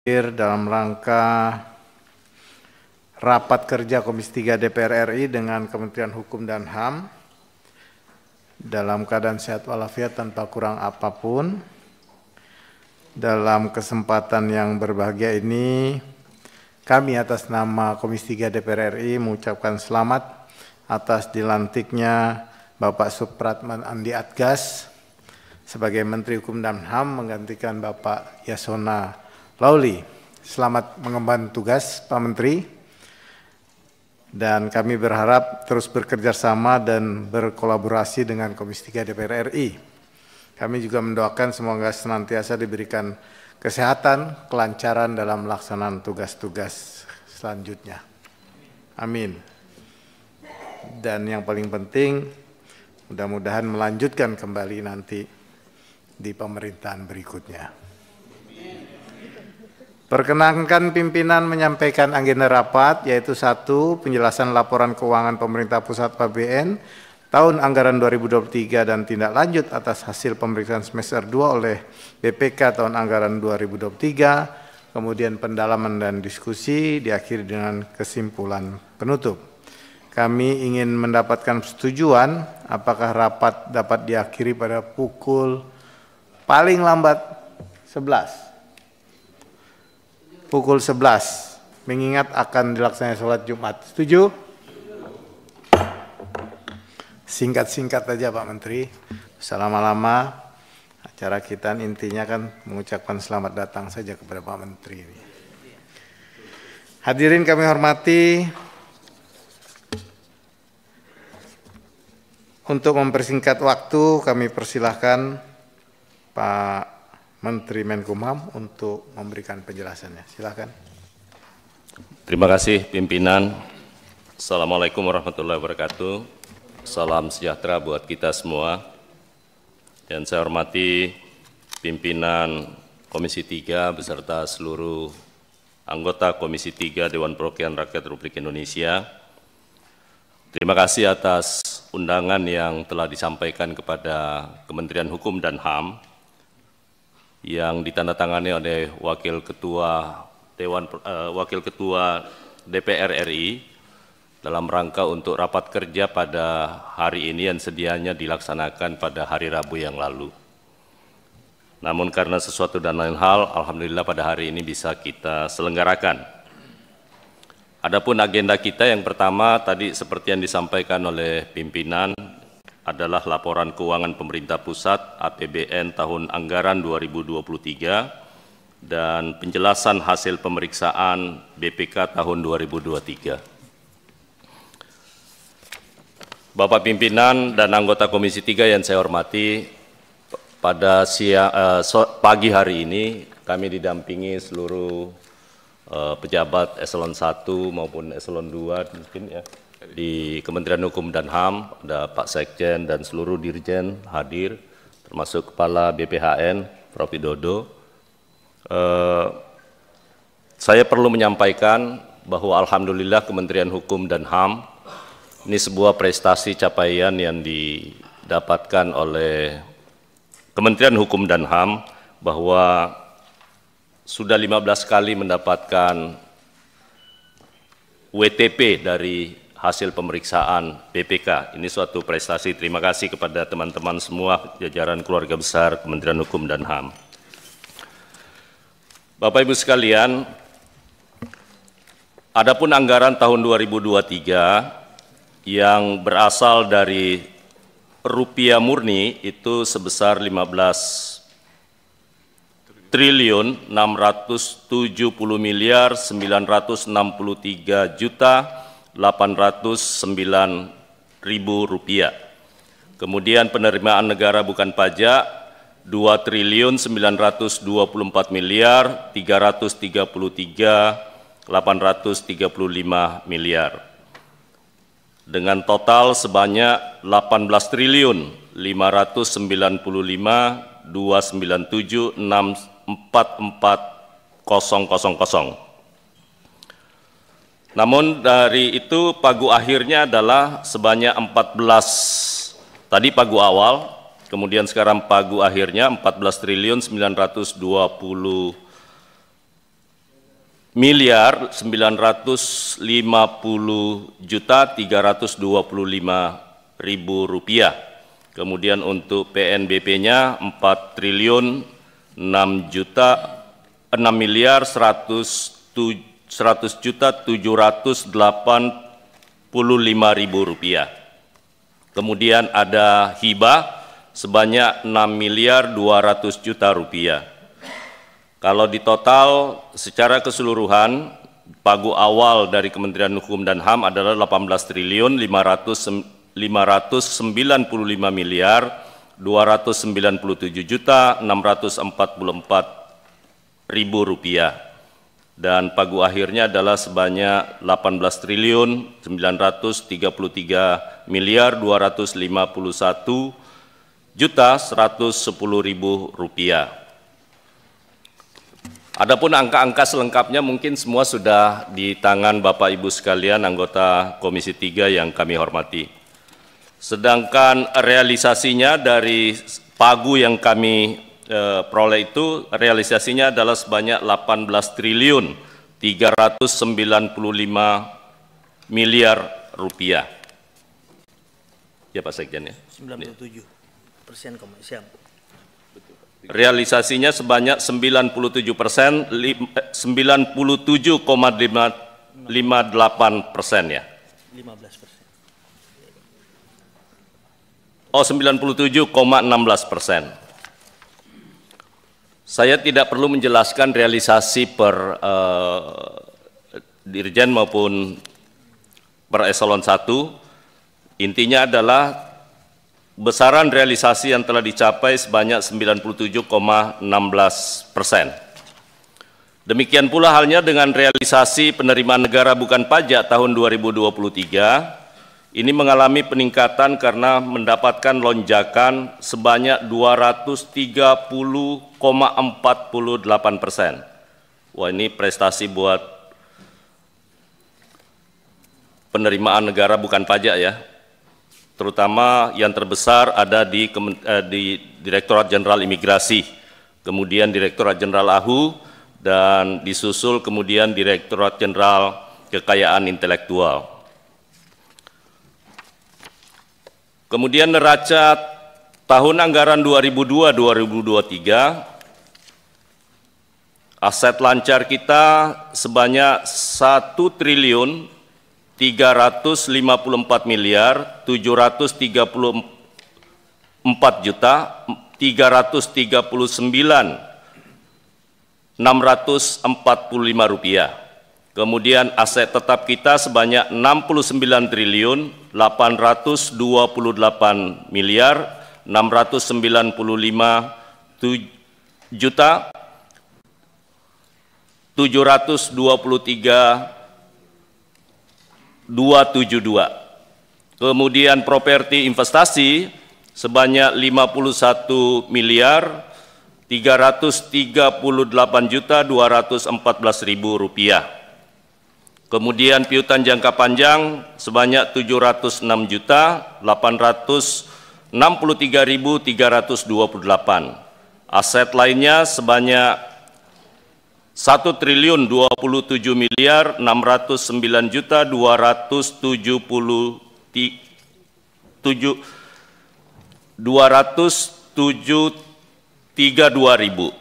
Dalam rangka rapat kerja Komisi 3 DPR RI dengan Kementerian Hukum dan HAM dalam keadaan sehat walafiat tanpa kurang apapun. Dalam kesempatan yang berbahagia ini, kami atas nama Komisi 3 DPR RI mengucapkan selamat atas dilantiknya Bapak Supratman Andi Adgas sebagai Menteri Hukum dan HAM menggantikan Bapak Yasona Lawli. Selamat mengemban tugas Pak Menteri, dan kami berharap terus bekerja sama dan berkolaborasi dengan Komisi 3 DPR RI. Kami juga mendoakan semoga senantiasa diberikan kesehatan, kelancaran dalam pelaksanaan tugas-tugas selanjutnya. Amin. Dan yang paling penting, mudah-mudahan melanjutkan kembali nanti di pemerintahan berikutnya. Perkenankan pimpinan menyampaikan agenda rapat, yaitu 1. Penjelasan laporan keuangan pemerintah pusat APBN tahun anggaran 2023 dan tindak lanjut atas hasil pemeriksaan semester 2 oleh BPK tahun anggaran 2023, kemudian pendalaman dan diskusi, diakhiri dengan kesimpulan penutup. Kami ingin mendapatkan persetujuan apakah rapat dapat diakhiri pada pukul paling lambat 11. Pukul 11, mengingat akan dilaksanakan sholat Jumat. Setuju? Singkat-singkat aja Pak Menteri, selama-lama acara kita intinya kan mengucapkan selamat datang saja kepada Pak Menteri. Hadirin kami hormati, untuk mempersingkat waktu kami persilahkan Pak Menteri Menkumham untuk memberikan penjelasannya. Silakan. Terima kasih pimpinan. Assalamualaikum warahmatullahi wabarakatuh. Salam sejahtera buat kita semua. Dan saya hormati pimpinan Komisi 3 beserta seluruh anggota Komisi 3 Dewan Perwakilan Rakyat Republik Indonesia. Terima kasih atas undangan yang telah disampaikan kepada Kementerian Hukum dan HAM yang ditandatangani oleh Wakil Ketua DPR RI dalam rangka untuk rapat kerja pada hari ini yang sedianya dilaksanakan pada hari Rabu yang lalu. Namun karena sesuatu dan lain hal, alhamdulillah pada hari ini bisa kita selenggarakan. Adapun agenda kita yang pertama tadi seperti yang disampaikan oleh pimpinan adalah laporan keuangan pemerintah pusat APBN tahun anggaran 2023 dan penjelasan hasil pemeriksaan BPK tahun 2023. Bapak pimpinan dan anggota Komisi 3 yang saya hormati, pada pagi hari ini kami didampingi seluruh pejabat eselon 1 maupun eselon 2 mungkin ya, di Kementerian Hukum dan HAM, ada Pak Sekjen dan seluruh dirjen hadir, termasuk Kepala BPHN, Prof. Widodo. Saya perlu menyampaikan bahwa alhamdulillah Kementerian Hukum dan HAM ini sebuah prestasi capaian yang didapatkan oleh Kementerian Hukum dan HAM bahwa sudah 15 kali mendapatkan WTP dari hasil pemeriksaan BPK. Ini suatu prestasi. Terima kasih kepada teman-teman semua jajaran keluarga besar Kementerian Hukum dan HAM. Bapak Ibu sekalian, adapun anggaran tahun 2023 yang berasal dari rupiah murni itu sebesar 15.963.809.000 rupiah. Kemudian penerimaan negara bukan pajak 2.923.333.835 miliar. Dengan total sebanyak 18.559.297.644.000. Namun dari itu pagu akhirnya adalah sebanyak 14, tadi pagu awal, kemudian sekarang pagu akhirnya 14.920 miliar 950.325.000 rupiah. Kemudian untuk PNBP-nya 4.600.785.000 rupiah. Kemudian ada hibah sebanyak 6.200.000.000 rupiah. Kalau di total secara keseluruhan pagu awal dari Kementerian Hukum dan HAM adalah 18.597.644.000 rupiah. Dan pagu akhirnya adalah sebanyak 18.933.251.110.000 rupiah. Adapun angka-angka selengkapnya mungkin semua sudah di tangan Bapak Ibu sekalian anggota Komisi 3 yang kami hormati. Sedangkan realisasinya dari pagu yang kami peroleh itu realisasinya adalah sebanyak 18.395 miliar rupiah. Ya Pak Sekjen ya. 97%, siap. Realisasinya sebanyak 97%, 97,58% ya. 15%. Oh, 97,16%. Saya tidak perlu menjelaskan realisasi per Dirjen maupun per Eselon 1. Intinya adalah besaran realisasi yang telah dicapai sebanyak 97,16%. Demikian pula halnya dengan realisasi penerimaan negara bukan pajak tahun 2023, ini mengalami peningkatan karena mendapatkan lonjakan sebanyak 230,48%. Wah, ini prestasi buat penerimaan negara bukan pajak ya. Terutama yang terbesar ada di Direktorat Jenderal Imigrasi, kemudian Direktorat Jenderal AHU, dan disusul kemudian Direktorat Jenderal Kekayaan Intelektual. Kemudian neraca tahun anggaran 2002-2023, aset lancar kita sebanyak 1.334.334.645 rupiah. Kemudian aset tetap kita sebanyak 69.892.723.272. Kemudian properti investasi sebanyak 51.338.214.000 rupiah. Kemudian piutang jangka panjang sebanyak 706.863.328. Aset lainnya sebanyak 1.029.207.232.000.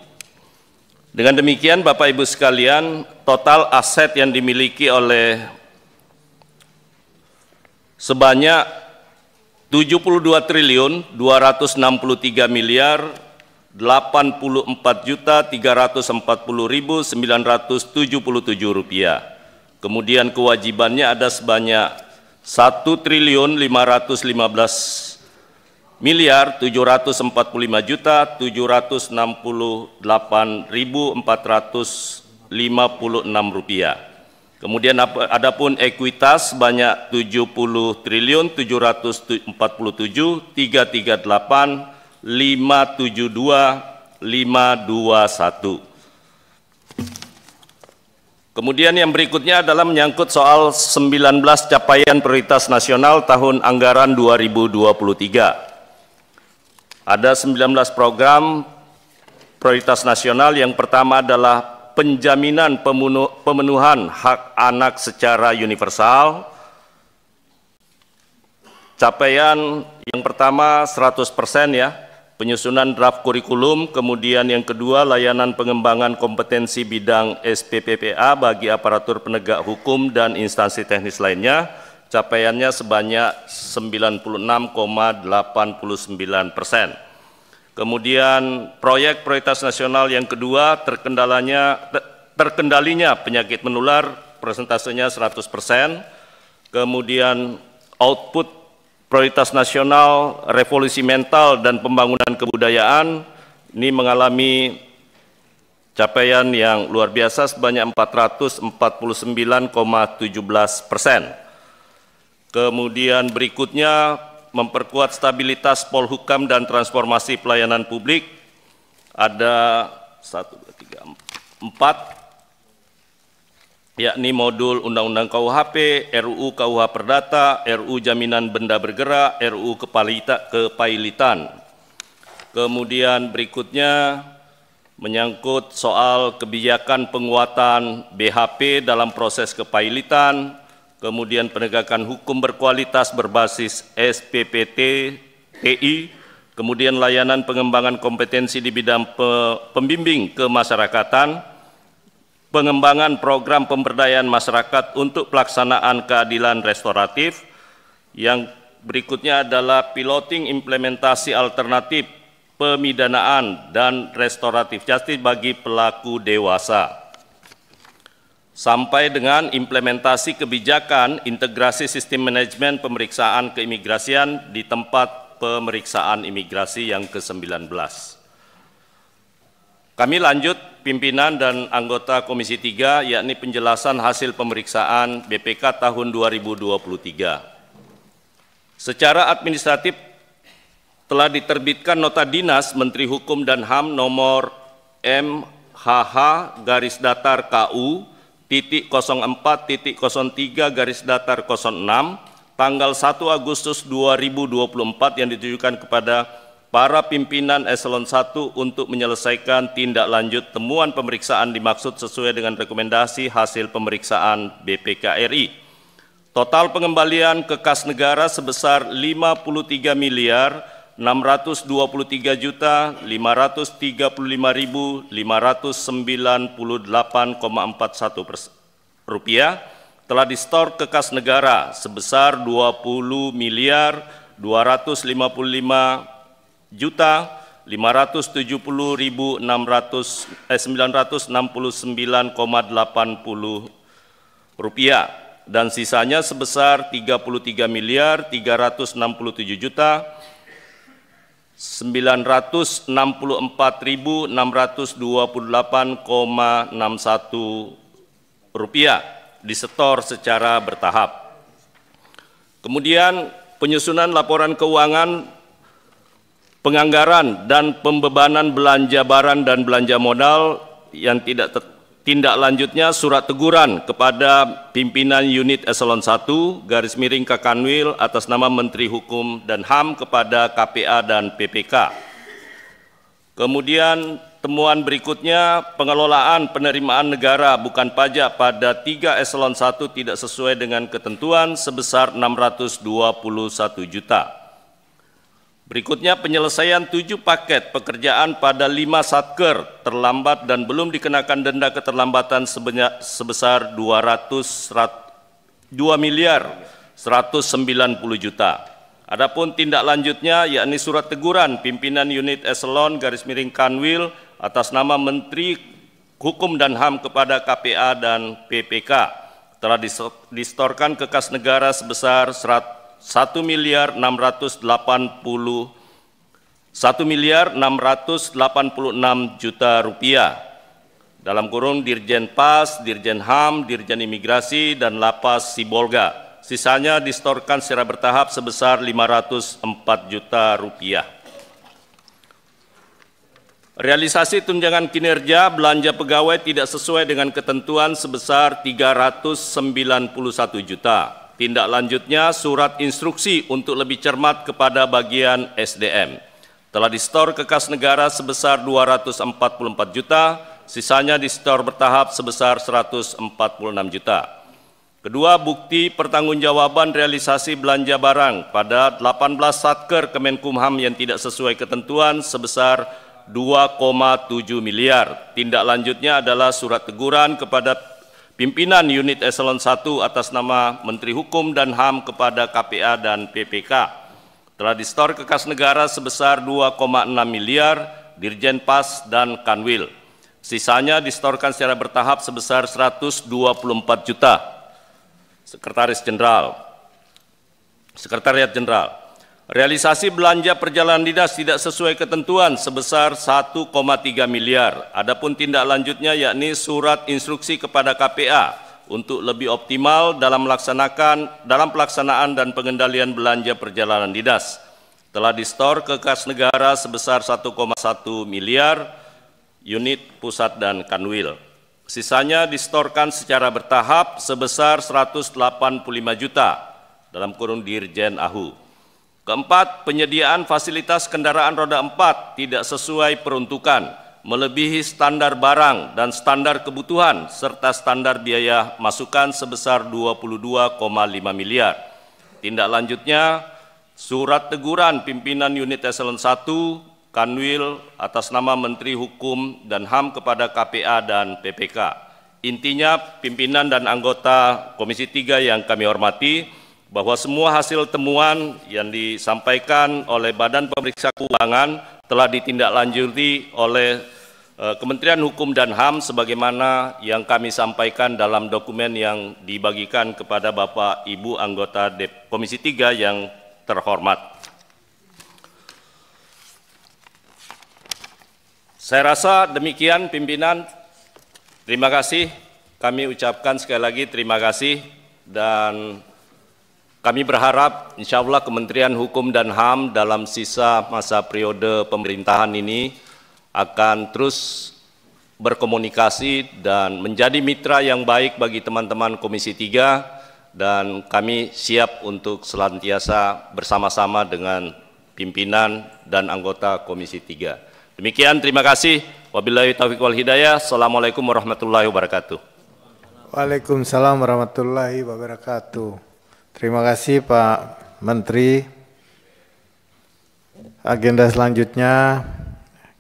Dengan demikian Bapak Ibu sekalian, total aset yang dimiliki oleh sebanyak 72.264.340.977 rupiah. Kemudian kewajibannya ada sebanyak 1.515.764.456 rupiah. Kemudian adapun ekuitas sebanyak 70.347.578.572.521. Kemudian yang berikutnya adalah menyangkut soal 19 capaian prioritas nasional tahun anggaran 2023. Ada 19 program prioritas nasional. Yang pertama adalah penjaminan pemenuhan hak anak secara universal. Capaian yang pertama 100% ya, penyusunan draft kurikulum, kemudian yang kedua layanan pengembangan kompetensi bidang SPPPA bagi aparatur penegak hukum dan instansi teknis lainnya, capaiannya sebanyak 96,89%. Kemudian proyek prioritas nasional yang kedua terkendalinya penyakit menular, persentasenya 100%. Kemudian output prioritas nasional revolusi mental dan pembangunan kebudayaan ini mengalami capaian yang luar biasa sebanyak 449,17%. Kemudian berikutnya memperkuat stabilitas Polhukam dan transformasi pelayanan publik. Ada 1, 2, 3, 4, yakni modul Undang-Undang KUHP, RUU KUH Perdata, RUU Jaminan Benda Bergerak, RUU Kepailitan. Kemudian berikutnya menyangkut soal kebijakan penguatan BHP dalam proses kepailitan, kemudian penegakan hukum berkualitas berbasis SPPT, TI, kemudian layanan pengembangan kompetensi di bidang pembimbing kemasyarakatan, pengembangan program pemberdayaan masyarakat untuk pelaksanaan keadilan restoratif. Yang berikutnya adalah piloting implementasi alternatif pemidanaan dan restoratif justice bagi pelaku dewasa. Sampai dengan implementasi kebijakan integrasi sistem manajemen pemeriksaan keimigrasian di tempat pemeriksaan imigrasi yang ke-19. Kami lanjut pimpinan dan anggota Komisi 3, yakni penjelasan hasil pemeriksaan BPK tahun 2023. Secara administratif telah diterbitkan nota dinas Menteri Hukum dan HAM nomor MHH-KU .04.03/06 tanggal 1 Agustus 2024 yang ditujukan kepada para pimpinan eselon 1 untuk menyelesaikan tindak lanjut temuan pemeriksaan dimaksud sesuai dengan rekomendasi hasil pemeriksaan BPK RI. Total pengembalian ke kas negara sebesar 53.623.535.598,41 rupiah telah distor ke kas negara sebesar 20.255.570.969,80 rupiah dan sisanya sebesar 33.363.964.628,61 rupiah disetor secara bertahap. Kemudian penyusunan laporan keuangan, penganggaran dan pembebanan belanja barang dan belanja modal yang tindak lanjutnya surat teguran kepada pimpinan unit eselon 1 _ Kakanwil atas nama Menteri Hukum dan HAM kepada KPA dan PPK. Kemudian temuan berikutnya, pengelolaan penerimaan negara bukan pajak pada 3 eselon 1 tidak sesuai dengan ketentuan sebesar 621 juta. Berikutnya penyelesaian 7 paket pekerjaan pada 5 satker terlambat dan belum dikenakan denda keterlambatan sebesar 2.190 juta. Adapun tindak lanjutnya yakni surat teguran pimpinan unit eselon _ Kanwil atas nama Menteri Hukum dan HAM kepada KPA dan PPK telah distorkan ke kas negara sebesar 1.686 juta rupiah dalam kurung Dirjen Pas, Dirjen HAM, Dirjen Imigrasi dan Lapas Sibolga. Sisanya distorkan secara bertahap sebesar 504 juta rupiah. Realisasi tunjangan kinerja belanja pegawai tidak sesuai dengan ketentuan sebesar 391 juta. Tindak lanjutnya surat instruksi untuk lebih cermat kepada bagian SDM. Telah distor ke kas negara sebesar 244 juta, sisanya disetor bertahap sebesar 146 juta. Kedua, bukti pertanggungjawaban realisasi belanja barang pada 18 Satker Kemenkumham yang tidak sesuai ketentuan sebesar 2,7 miliar. Tindak lanjutnya adalah surat teguran kepada pimpinan unit eselon 1 atas nama Menteri Hukum dan HAM kepada KPA dan PPK. Telah disetor ke kas negara sebesar 2,6 miliar, Dirjen Pas dan Kanwil. Sisanya disetorkan secara bertahap sebesar 124 juta. Sekretariat Jenderal. Realisasi belanja perjalanan dinas tidak sesuai ketentuan sebesar 1,3 miliar. Adapun tindak lanjutnya yakni surat instruksi kepada KPA untuk lebih optimal dalam pelaksanaan dan pengendalian belanja perjalanan dinas. Telah disetor ke kas negara sebesar 1,1 miliar unit pusat dan Kanwil. Sisanya disetorkan secara bertahap sebesar 185 juta dalam kurung Dirjen AHU. Keempat, penyediaan fasilitas kendaraan roda 4 tidak sesuai peruntukan, melebihi standar barang dan standar kebutuhan serta standar biaya masukan sebesar 22,5 miliar. Tindak lanjutnya, surat teguran pimpinan unit eselon 1 Kanwil atas nama Menteri Hukum dan HAM kepada KPA dan PPK. Intinya, pimpinan dan anggota Komisi 3 yang kami hormati, bahwa semua hasil temuan yang disampaikan oleh Badan Pemeriksa Keuangan telah ditindaklanjuti oleh Kementerian Hukum dan HAM sebagaimana yang kami sampaikan dalam dokumen yang dibagikan kepada Bapak Ibu anggota Komisi 3 yang terhormat. Saya rasa demikian pimpinan, terima kasih, kami ucapkan sekali lagi terima kasih dan kami berharap insya Allah Kementerian Hukum dan HAM dalam sisa masa periode pemerintahan ini akan terus berkomunikasi dan menjadi mitra yang baik bagi teman-teman Komisi 3 dan kami siap untuk senantiasa bersama-sama dengan pimpinan dan anggota Komisi 3. Demikian, terima kasih. Wabillahi taufiq wal hidayah. Assalamualaikum warahmatullahi wabarakatuh. Waalaikumsalam warahmatullahi wabarakatuh. Terima kasih Pak Menteri. Agenda selanjutnya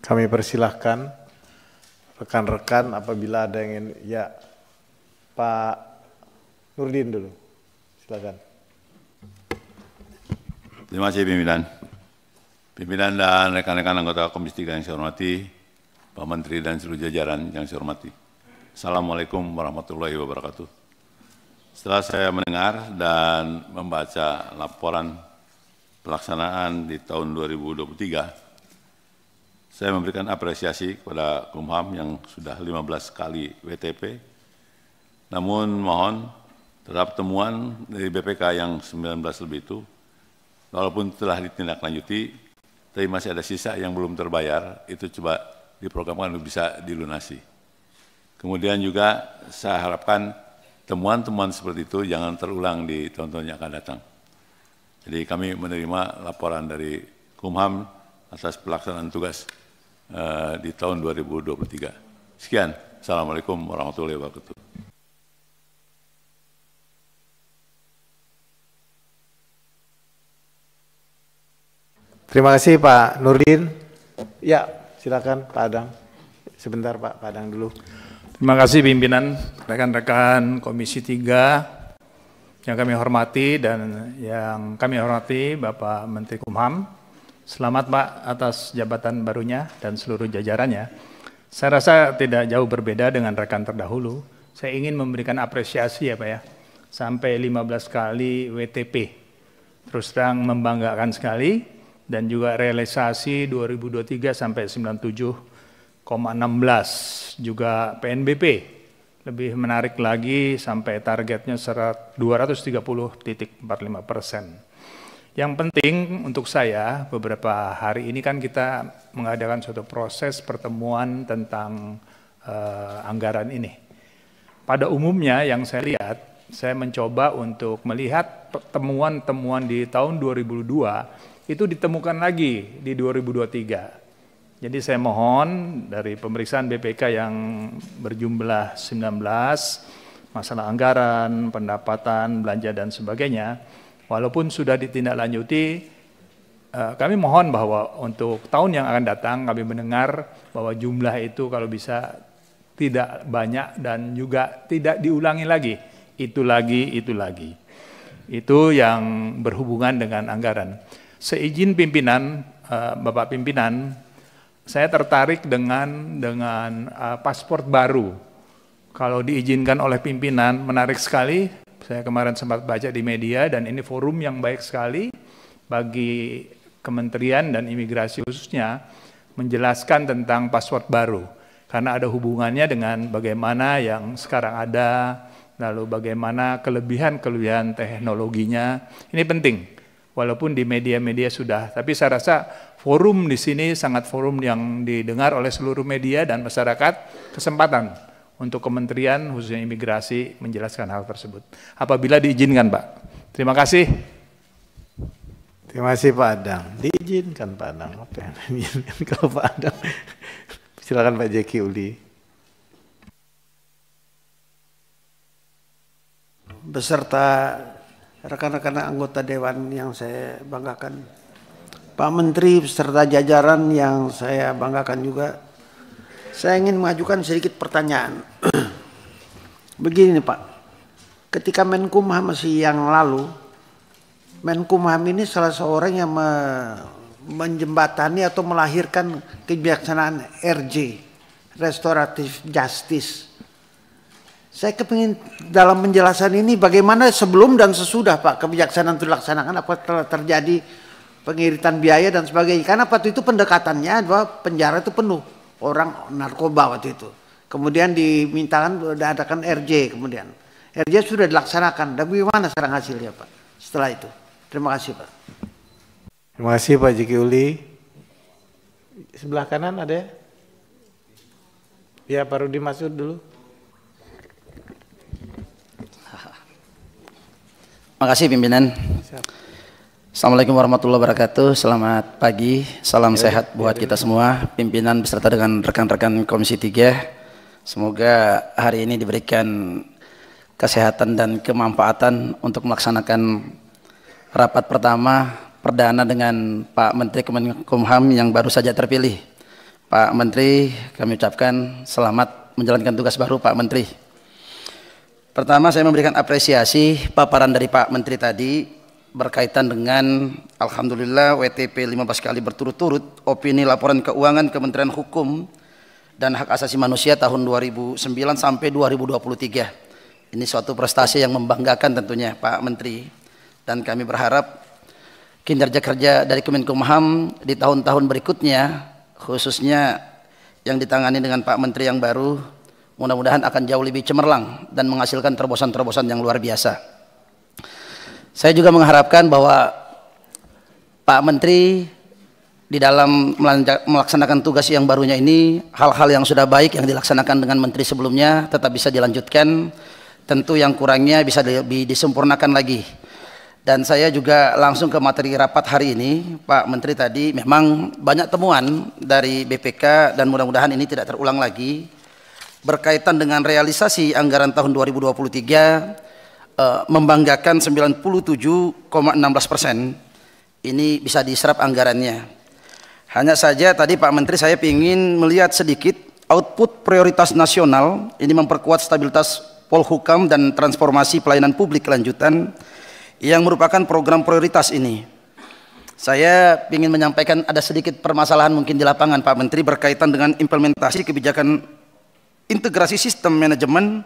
kami persilahkan rekan-rekan apabila ada yang ingin, ya Pak Nurdin dulu, silakan. Terima kasih pimpinan. Pimpinan dan rekan-rekan anggota Komisi 3 yang saya hormati, Pak Menteri dan seluruh jajaran yang saya hormati. Assalamualaikum warahmatullahi wabarakatuh. Setelah saya mendengar dan membaca laporan pelaksanaan di tahun 2023, saya memberikan apresiasi kepada Kumham yang sudah 15 kali WTP, namun mohon terhadap temuan dari BPK yang 19 lebih itu, walaupun telah ditindaklanjuti, tapi masih ada sisa yang belum terbayar, itu coba diprogramkan untuk bisa dilunasi. Kemudian juga saya harapkan temuan-temuan seperti itu jangan terulang di tahun-tahun yang akan datang. Jadi kami menerima laporan dari Kumham atas pelaksanaan tugas di tahun 2023. Sekian, Assalamualaikum warahmatullahi wabarakatuh. Terima kasih Pak Nurdin. Ya, silakan Pak Adang. Sebentar Pak Adang dulu. Terima kasih pimpinan, rekan-rekan Komisi 3 yang kami hormati dan yang kami hormati Bapak Menteri Kumham. Selamat Pak atas jabatan barunya dan seluruh jajarannya. Saya rasa tidak jauh berbeda dengan rekan terdahulu. Saya ingin memberikan apresiasi ya Pak ya. Sampai 15 kali WTP. Terus terang membanggakan sekali. Dan juga realisasi 2023 sampai 97,16 juga PNBP. Lebih menarik lagi sampai targetnya 230,45%. Yang penting untuk saya beberapa hari ini kan kita mengadakan suatu proses pertemuan tentang anggaran ini. Pada umumnya yang saya lihat, saya mencoba untuk melihat temuan-temuan di tahun 2002 itu ditemukan lagi di 2023. Jadi saya mohon dari pemeriksaan BPK yang berjumlah 19, masalah anggaran, pendapatan, belanja dan sebagainya, walaupun sudah ditindaklanjuti, kami mohon bahwa untuk tahun yang akan datang kami mendengar bahwa jumlah itu kalau bisa tidak banyak dan juga tidak diulangi lagi, itu lagi, itu lagi. Itu yang berhubungan dengan anggaran. Seizin pimpinan, Bapak Pimpinan, saya tertarik dengan paspor baru. Kalau diizinkan oleh pimpinan, menarik sekali. Saya kemarin sempat baca di media dan ini forum yang baik sekali bagi Kementerian dan Imigrasi khususnya menjelaskan tentang paspor baru. Karena ada hubungannya dengan bagaimana yang sekarang ada, lalu bagaimana kelebihan-kelebihan teknologinya. Ini penting. Walaupun di media-media sudah, tapi saya rasa forum di sini sangat forum yang didengar oleh seluruh media dan masyarakat, kesempatan untuk Kementerian khususnya Imigrasi menjelaskan hal tersebut. Apabila diizinkan, Pak. Terima kasih. Terima kasih Pak Adang. Diizinkan Pak Adang. Apa yang diizinkan kalau Pak Adang? Silakan Pak Jeki Uli. Beserta rekan-rekan anggota Dewan yang saya banggakan, Pak Menteri beserta jajaran yang saya banggakan juga, saya ingin mengajukan sedikit pertanyaan. Begini Pak, ketika Menkumham masih yang lalu, Menkumham ini salah seorang yang menjembatani atau melahirkan kebijaksanaan RJ, Restoratif Justice. Saya kepingin dalam penjelasan ini bagaimana sebelum dan sesudah Pak kebijaksanaan itu dilaksanakan, apa telah terjadi pengiritan biaya dan sebagainya. Karena waktu itu pendekatannya bahwa penjara itu penuh orang narkoba waktu itu. Kemudian dimintakan adakan RJ, kemudian RJ sudah dilaksanakan. Dan bagaimana sekarang hasilnya Pak setelah itu? Terima kasih Pak. Terima kasih Pak Jeki Uli. Sebelah kanan ada ya? Ya Pak Rudi Masud dulu. Terima kasih pimpinan. Assalamualaikum warahmatullahi wabarakatuh. Selamat pagi, salam sehat buat kita semua, pimpinan beserta dengan rekan-rekan Komisi 3. Semoga hari ini diberikan kesehatan dan kemanfaatan untuk melaksanakan rapat pertama perdana dengan Pak Menteri Kemenkumham yang baru saja terpilih. Pak Menteri, kami ucapkan selamat menjalankan tugas baru Pak Menteri. Pertama saya memberikan apresiasi paparan dari Pak Menteri tadi berkaitan dengan alhamdulillah WTP 15 kali berturut-turut opini laporan keuangan Kementerian Hukum dan Hak Asasi Manusia tahun 2009 sampai 2023. Ini suatu prestasi yang membanggakan tentunya Pak Menteri, dan kami berharap kinerja kerja dari Kemenkumham di tahun-tahun berikutnya khususnya yang ditangani dengan Pak Menteri yang baru mudah-mudahan akan jauh lebih cemerlang dan menghasilkan terobosan-terobosan yang luar biasa. Saya juga mengharapkan bahwa Pak Menteri di dalam melaksanakan tugas yang barunya ini, hal-hal yang sudah baik yang dilaksanakan dengan Menteri sebelumnya tetap bisa dilanjutkan, tentu yang kurangnya bisa lebih disempurnakan lagi. Dan saya juga langsung ke materi rapat hari ini. Pak Menteri tadi memang banyak temuan dari BPK dan mudah-mudahan ini tidak terulang lagi berkaitan dengan realisasi anggaran tahun 2023, membanggakan 97,16%. Ini bisa diserap anggarannya. Hanya saja tadi Pak Menteri saya ingin melihat sedikit output prioritas nasional, ini memperkuat stabilitas Polhukam dan transformasi pelayanan publik kelanjutan yang merupakan program prioritas ini. Saya ingin menyampaikan ada sedikit permasalahan mungkin di lapangan Pak Menteri berkaitan dengan implementasi kebijakan integrasi sistem manajemen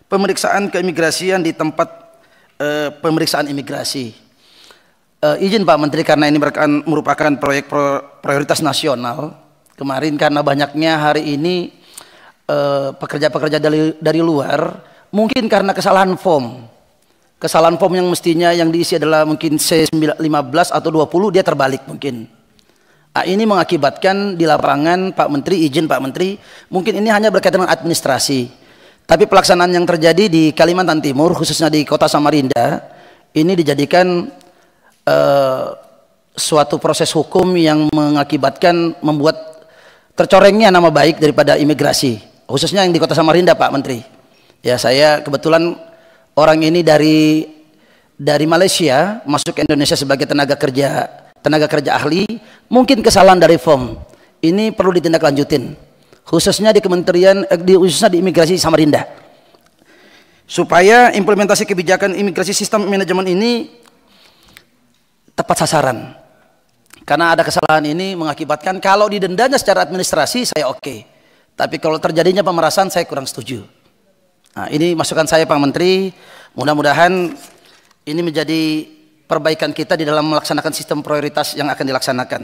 pemeriksaan keimigrasian di tempat pemeriksaan imigrasi. Izin Pak Menteri karena ini merupakan proyek prioritas nasional. Kemarin karena banyaknya hari ini pekerja-pekerja dari luar, mungkin karena kesalahan form yang mestinya yang diisi adalah mungkin C15 atau 20, dia terbalik mungkin. Ini mengakibatkan di lapangan Pak Menteri, izin Pak Menteri, mungkin ini hanya berkaitan dengan administrasi, tapi pelaksanaan yang terjadi di Kalimantan Timur khususnya di kota Samarinda ini dijadikan suatu proses hukum yang mengakibatkan membuat tercorengnya nama baik daripada imigrasi, khususnya yang di Kota Samarinda, Pak Menteri. Ya, saya kebetulan orang ini dari Malaysia masuk ke Indonesia sebagai tenaga kerja ahli. Mungkin kesalahan dari form ini perlu ditindaklanjutin, khususnya di khususnya di imigrasi Samarinda, supaya implementasi kebijakan imigrasi sistem manajemen ini tepat sasaran. Karena ada kesalahan ini mengakibatkan kalau didendanya secara administrasi saya oke, tapi kalau terjadinya pemerasan saya kurang setuju. Nah, ini masukan saya Pak Menteri, mudah-mudahan ini menjadi perbaikan kita di dalam melaksanakan sistem prioritas yang akan dilaksanakan.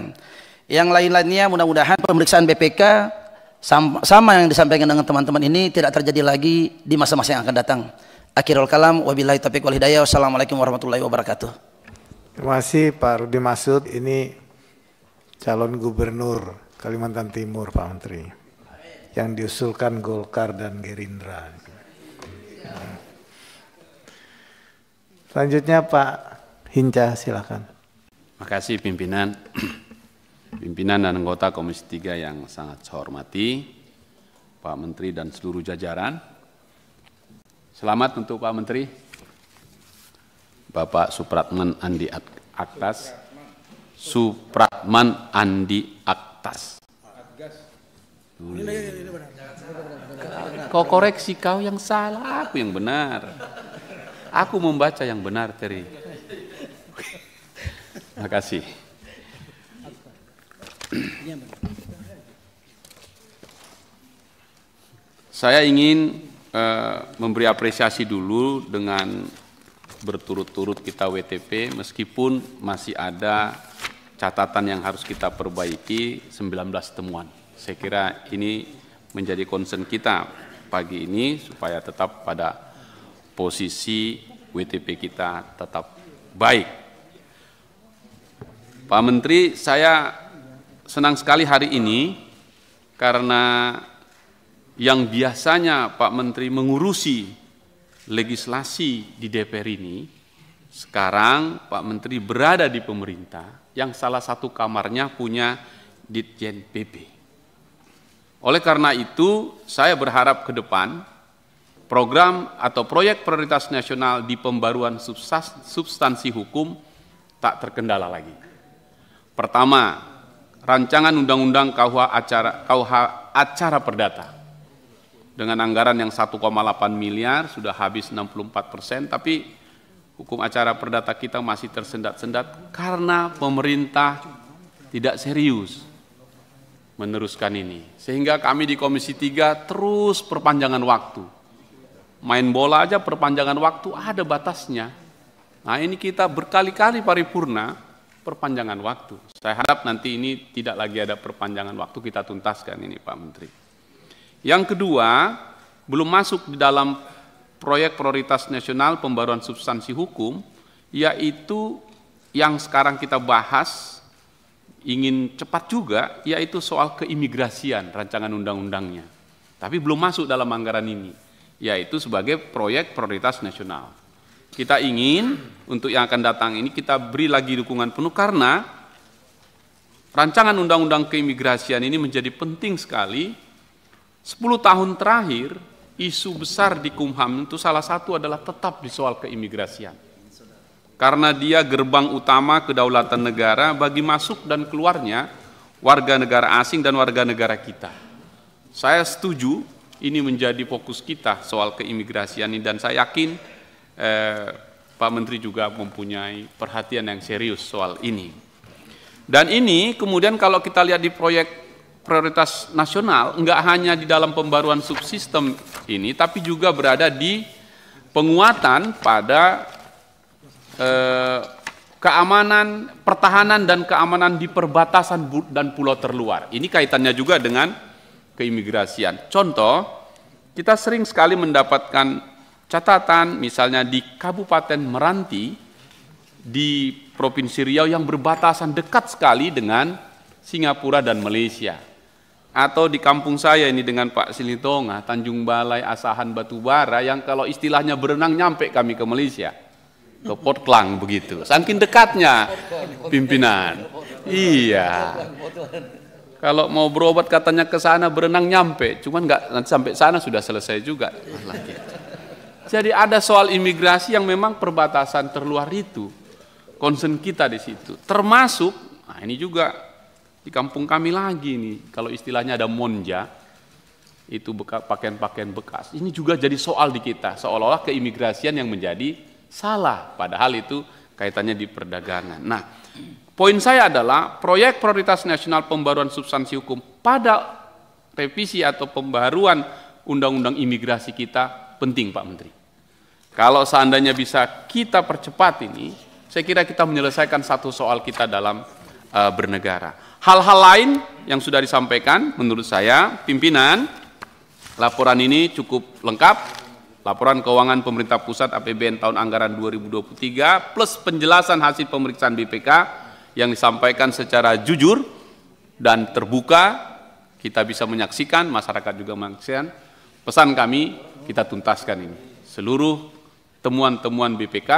Yang lain-lainnya mudah-mudahan pemeriksaan BPK sama yang disampaikan dengan teman-teman ini tidak terjadi lagi di masa-masa yang akan datang. Akhirul kalam, wabillahi taufiq wal hidayah. Wassalamualaikum warahmatullahi wabarakatuh. Terima kasih Pak Rudi Masud. Ini calon gubernur Kalimantan Timur, Pak Menteri, yang diusulkan Golkar dan Gerindra. Selanjutnya Pak Hinca, silakan. Terima kasih pimpinan dan anggota Komisi 3 yang sangat saya hormati, Pak Menteri dan seluruh jajaran. Selamat untuk Pak Menteri, Bapak Supratman Andi Aktas. Supratman Andi Aktas. Kau koreksi, kau yang salah, aku yang benar. Aku membaca yang benar, Teri. Terima kasih. Saya ingin memberi apresiasi dulu dengan berturut-turut kita WTP, meskipun masih ada catatan yang harus kita perbaiki, 19 temuan. Saya kira ini menjadi concern kita pagi ini supaya tetap pada posisi WTP kita tetap baik. Pak Menteri, saya senang sekali hari ini karena yang biasanya Pak Menteri mengurusi legislasi di DPR ini, sekarang Pak Menteri berada di pemerintah yang salah satu kamarnya punya Ditjen PP. Oleh karena itu, saya berharap ke depan program atau proyek prioritas nasional di pembaruan substansi hukum tak terkendala lagi. Pertama, rancangan undang-undang KUH acara perdata dengan anggaran yang 1,8 miliar sudah habis 64%, tapi hukum acara perdata kita masih tersendat-sendat karena pemerintah tidak serius meneruskan ini. Sehingga kami di Komisi 3 terus perpanjangan waktu. Main bola aja perpanjangan waktu ada batasnya. Nah, ini kita berkali-kali paripurna perpanjangan waktu. Saya harap nanti ini tidak lagi ada perpanjangan waktu, kita tuntaskan ini Pak Menteri. Yang kedua, belum masuk di dalam proyek prioritas nasional pembaruan substansi hukum, yaitu yang sekarang kita bahas, ingin cepat juga, yaitu soal keimigrasian rancangan undang-undangnya. Tapi belum masuk dalam anggaran ini, yaitu sebagai proyek prioritas nasional. Kita ingin untuk yang akan datang ini kita beri lagi dukungan penuh karena rancangan undang-undang keimigrasian ini menjadi penting sekali. 10 tahun terakhir, isu besar di Kumham itu salah satu adalah tetap di soal keimigrasian. Karena dia gerbang utama kedaulatan negara bagi masuk dan keluarnya warga negara asing dan warga negara kita. Saya setuju ini menjadi fokus kita soal keimigrasian ini, dan saya yakin Pak Menteri juga mempunyai perhatian yang serius soal ini. Dan ini kemudian kalau kita lihat di proyek prioritas nasional, enggak hanya di dalam pembaruan subsistem ini, tapi juga berada di penguatan pada keamanan, pertahanan dan keamanan di perbatasan dan pulau terluar. Ini kaitannya juga dengan keimigrasian. Contoh, kita sering sekali mendapatkan catatan misalnya di Kabupaten Meranti di Provinsi Riau yang berbatasan dekat sekali dengan Singapura dan Malaysia. Atau di kampung saya ini dengan Pak Silitonga, Tanjung Balai, Asahan, Batubara, yang kalau istilahnya berenang nyampe kami ke Malaysia, ke Port Klang begitu. Saking dekatnya pimpinan. Iya. Kalau mau berobat katanya ke sana berenang nyampe, cuman nggak nanti sampai sana sudah selesai juga. Jadi ada soal imigrasi yang memang perbatasan terluar itu, concern kita di situ. Termasuk, nah ini juga di kampung kami lagi nih, kalau istilahnya ada monja, itu pakaian-pakaian bekas. Ini juga jadi soal di kita, seolah-olah keimigrasian yang menjadi salah, padahal itu kaitannya di perdagangan. Nah, poin saya adalah proyek prioritas nasional pembaruan substansi hukum pada revisi atau pembaruan undang-undang imigrasi kita penting, Pak Menteri. Kalau seandainya bisa kita percepat ini, saya kira kita menyelesaikan satu soal kita dalam bernegara. Hal-hal lain yang sudah disampaikan, menurut saya, pimpinan, laporan ini cukup lengkap. Laporan keuangan pemerintah pusat APBN tahun anggaran 2023 plus penjelasan hasil pemeriksaan BPK yang disampaikan secara jujur dan terbuka, kita bisa menyaksikan, masyarakat juga menyaksikan. Pesan kami, kita tuntaskan ini. Seluruh temuan-temuan BPK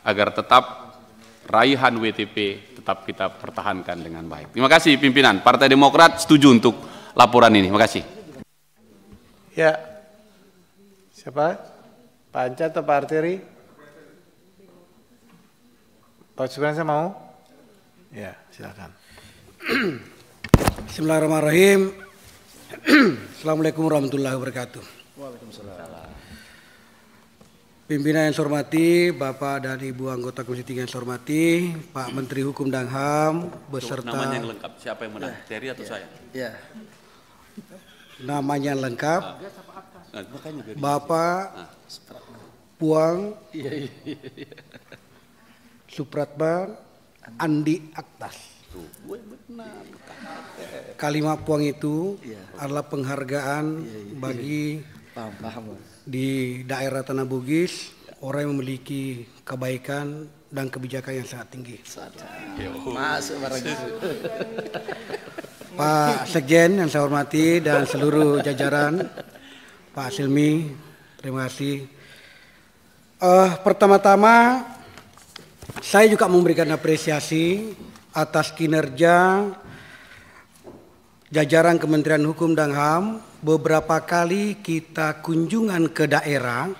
agar tetap raihan WTP tetap kita pertahankan dengan baik. Terima kasih pimpinan. Partai Demokrat setuju untuk laporan ini. Terima kasih. Ya, siapa? Pak Anca atau Pak Arteri? Pak Supriyansa mau? Ya, silakan. Bismillahirrahmanirrahim. Assalamualaikum warahmatullahi wabarakatuh. Waalaikumsalam. Pimpinan yang saya hormati, Bapak dan Ibu anggota Komisi 3 yang saya hormati, Pak Menteri Hukum dan HAM beserta namanya yang lengkap, siapa yang menang? Terry atau saya? Ya. Namanya lengkap. Bapak Puang Supratman Andi Aktas. Kalimat Puang itu adalah penghargaan bagi di daerah Tanah Bugis, orang yang memiliki kebaikan dan kebijakan yang sangat tinggi. Pak Sekjen yang saya hormati dan seluruh jajaran, Pak Silmi, terima kasih. Pertama-tama saya juga memberikan apresiasi atas kinerja jajaran Kementerian Hukum dan HAM. Beberapa kali kita kunjungan ke daerah,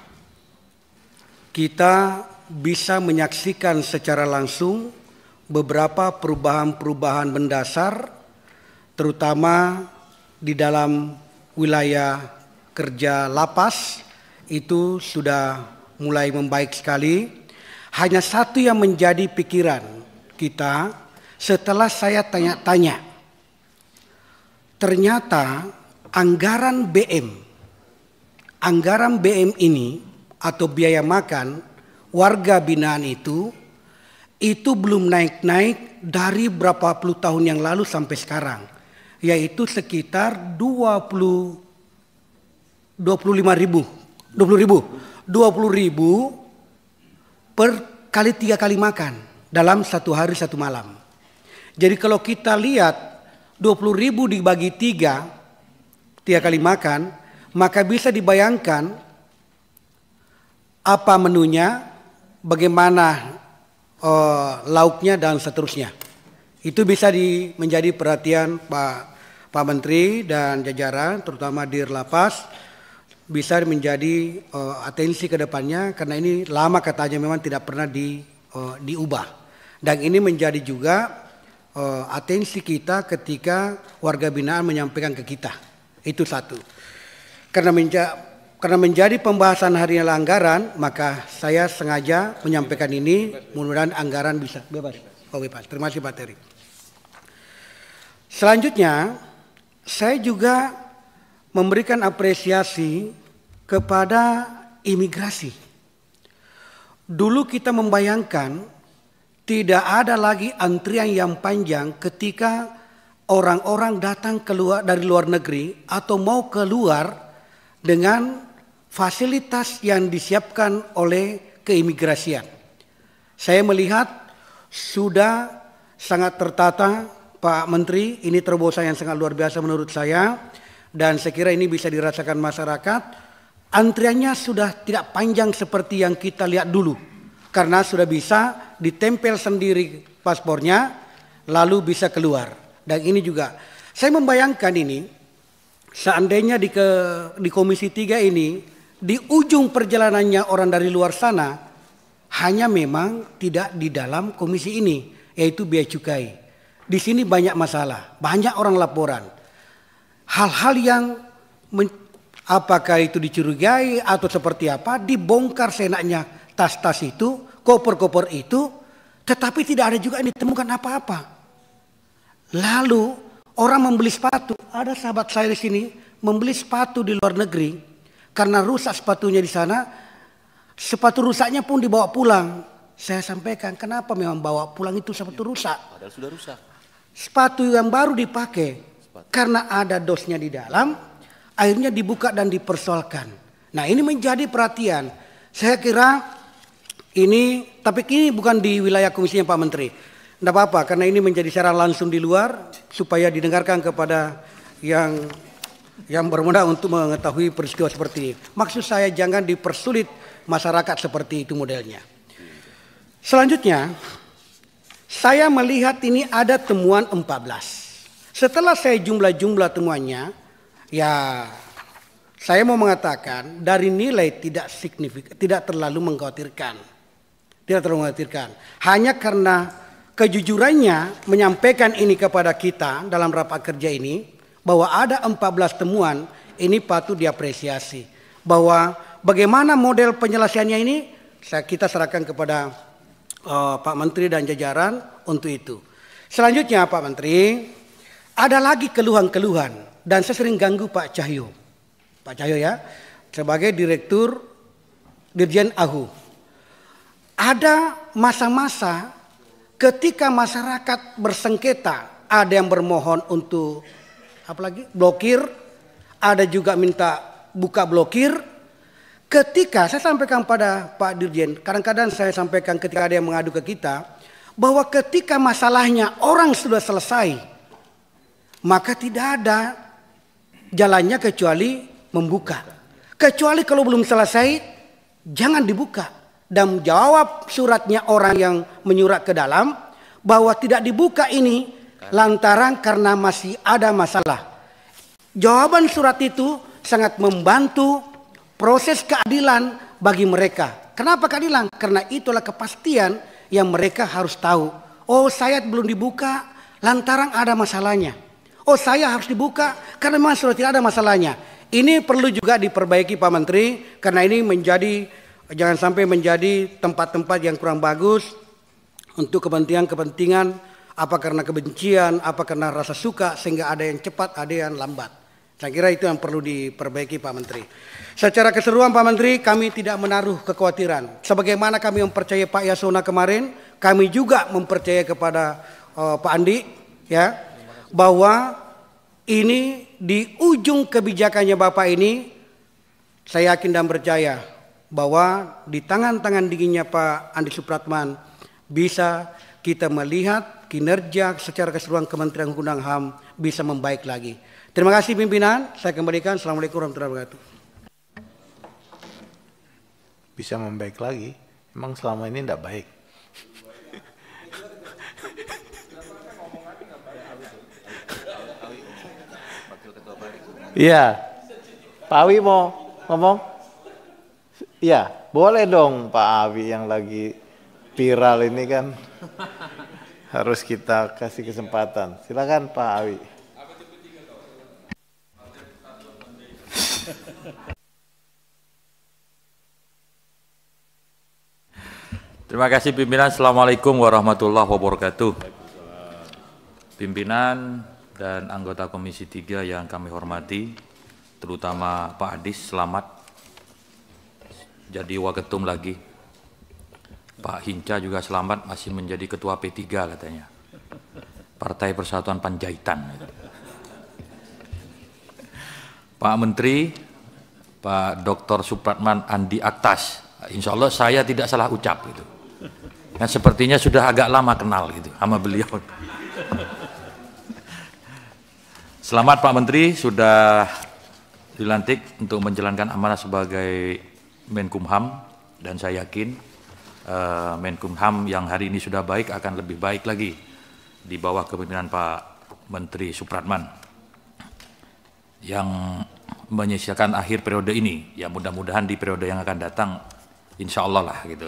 kita bisa menyaksikan secara langsung beberapa perubahan-perubahan mendasar, terutama di dalam wilayah kerja lapas, itu sudah mulai membaik sekali. Hanya satu yang menjadi pikiran kita setelah saya tanya-tanya, ternyata anggaran BM ini atau biaya makan warga binaan itu belum naik-naik dari berapa puluh tahun yang lalu sampai sekarang, yaitu sekitar 20.000 per kali 3 kali makan dalam satu hari satu malam. Jadi kalau kita lihat 20.000 dibagi 3 kali makan, maka bisa dibayangkan apa menunya, bagaimana lauknya dan seterusnya. Itu bisa menjadi perhatian Pak Menteri dan jajaran, terutama Dir Lapas, bisa menjadi atensi ke depannya, karena ini lama katanya memang tidak pernah diubah. Dan ini menjadi juga atensi kita ketika warga binaan menyampaikan ke kita. Itu satu. Karena menjadi pembahasan harian anggaran, maka saya sengaja menyampaikan ini, mudah-mudahan anggaran bisa bebas. Terima kasih Pak Terry. Selanjutnya, saya juga memberikan apresiasi kepada imigrasi. Dulu kita membayangkan tidak ada lagi antrian yang panjang ketika orang-orang datang keluar dari luar negeri atau mau keluar dengan fasilitas yang disiapkan oleh keimigrasian. Saya melihat sudah sangat tertata, Pak Menteri, ini terobosan yang sangat luar biasa menurut saya, dan saya kira ini bisa dirasakan masyarakat. Antriannya sudah tidak panjang seperti yang kita lihat dulu, karena sudah bisa ditempel sendiri paspornya, lalu bisa keluar. Dan ini juga Saya membayangkan ini, seandainya di Komisi 3 ini, di ujung perjalanannya orang dari luar sana, hanya memang tidak di dalam komisi ini, yaitu bea cukai. Di sini banyak masalah, banyak orang laporan. Hal-hal yang apakah itu dicurigai atau seperti apa, dibongkar seenaknya tas-tas itu, koper-koper itu, tetapi tidak ada juga yang ditemukan apa-apa. Lalu orang membeli sepatu, ada sahabat saya di sini membeli sepatu di luar negeri karena rusak sepatunya di sana, sepatu rusaknya pun dibawa pulang. Saya sampaikan, kenapa memang bawa pulang itu sepatu rusak? Padahal sudah rusak. Sepatu yang baru dipakai karena ada dosnya di dalam, akhirnya dibuka dan dipersoalkan. Nah, ini menjadi perhatian. Saya kira ini, tapi ini bukan di wilayah komisinya Pak Menteri. Tidak apa-apa, karena ini menjadi siaran langsung di luar, supaya didengarkan kepada yang berwenang untuk mengetahui peristiwa seperti ini. Maksud saya jangan dipersulit masyarakat seperti itu modelnya. Selanjutnya, saya melihat ini ada temuan 14. Setelah saya jumlah temuannya, ya saya mau mengatakan dari nilai tidak signifikan, tidak terlalu mengkhawatirkan. Tidak terlalu mengkhawatirkan. Hanya karena kejujurannya menyampaikan ini kepada kita dalam rapat kerja ini, bahwa ada 14 temuan, ini patut diapresiasi. Bahwa bagaimana model penyelesaiannya ini, kita serahkan kepada Pak Menteri dan jajaran untuk itu. Selanjutnya Pak Menteri, ada lagi keluhan-keluhan, dan saya sering ganggu Pak Cahyo. Pak Cahyo ya, sebagai Direktur Dirjen AHU. Ada masa-masa ketika masyarakat bersengketa, ada yang bermohon untuk blokir, ada juga minta buka blokir. Ketika saya sampaikan pada Pak Dirjen, kadang-kadang saya sampaikan ketika ada yang mengadu ke kita, bahwa ketika masalahnya orang sudah selesai, maka tidak ada jalannya kecuali membuka. Kecuali kalau belum selesai, jangan dibuka. Dan jawab suratnya orang yang menyurat ke dalam bahwa tidak dibuka ini lantaran karena masih ada masalah. Jawaban surat itu sangat membantu proses keadilan bagi mereka. Kenapa keadilan? Karena itulah kepastian yang mereka harus tahu. Oh, saya belum dibuka lantaran ada masalahnya. Oh, saya harus dibuka karena memang sudah tidak ada masalahnya. Ini perlu juga diperbaiki Pak Menteri, karena ini jangan sampai menjadi tempat-tempat yang kurang bagus untuk kepentingan-kepentingan, apa karena kebencian, apa karena rasa suka, sehingga ada yang cepat, ada yang lambat. Saya kira itu yang perlu diperbaiki Pak Menteri. Secara keseluruhan Pak Menteri, kami tidak menaruh kekhawatiran. Sebagaimana kami mempercayai Pak Yasona kemarin, kami juga mempercayai kepada Pak Andi, ya, bahwa ini di ujung kebijakannya Bapak ini, saya yakin dan percaya bahwa di tangan-tangan dinginnya Pak Andi Supratman bisa kita melihat kinerja secara keseluruhan Kementerian Hukum dan HAM bisa membaik lagi. Terima kasih pimpinan, saya kembalikan. Assalamualaikum warahmatullahi wabarakatuh. Bisa membaik lagi, emang selama ini tidak baik. Iya, Pak Awi mau ngomong? Iya, boleh dong Pak Awi yang lagi viral ini kan. Harus kita kasih kesempatan. Silakan Pak Awi. Terima kasih pimpinan. Assalamualaikum warahmatullahi wabarakatuh. Pimpinan dan anggota Komisi 3 yang kami hormati, terutama Pak Adis, selamat jadi waketum lagi. Pak Hinca juga selamat, masih menjadi ketua P3 katanya. Partai Persatuan Panjaitan. Pak Menteri, Pak Dr. Supratman Andi Aktas, insya Allah saya tidak salah ucap gitu. Yang sepertinya sudah agak lama kenal gitu sama beliau. Selamat Pak Menteri, sudah dilantik untuk menjalankan amanah sebagai Menkumham, dan saya yakin Menkumham yang hari ini sudah baik akan lebih baik lagi di bawah kepemimpinan Pak Menteri Supratman. yang menyisikan akhir periode ini. Ya mudah-mudahan di periode yang akan datang insya Allah lah gitu.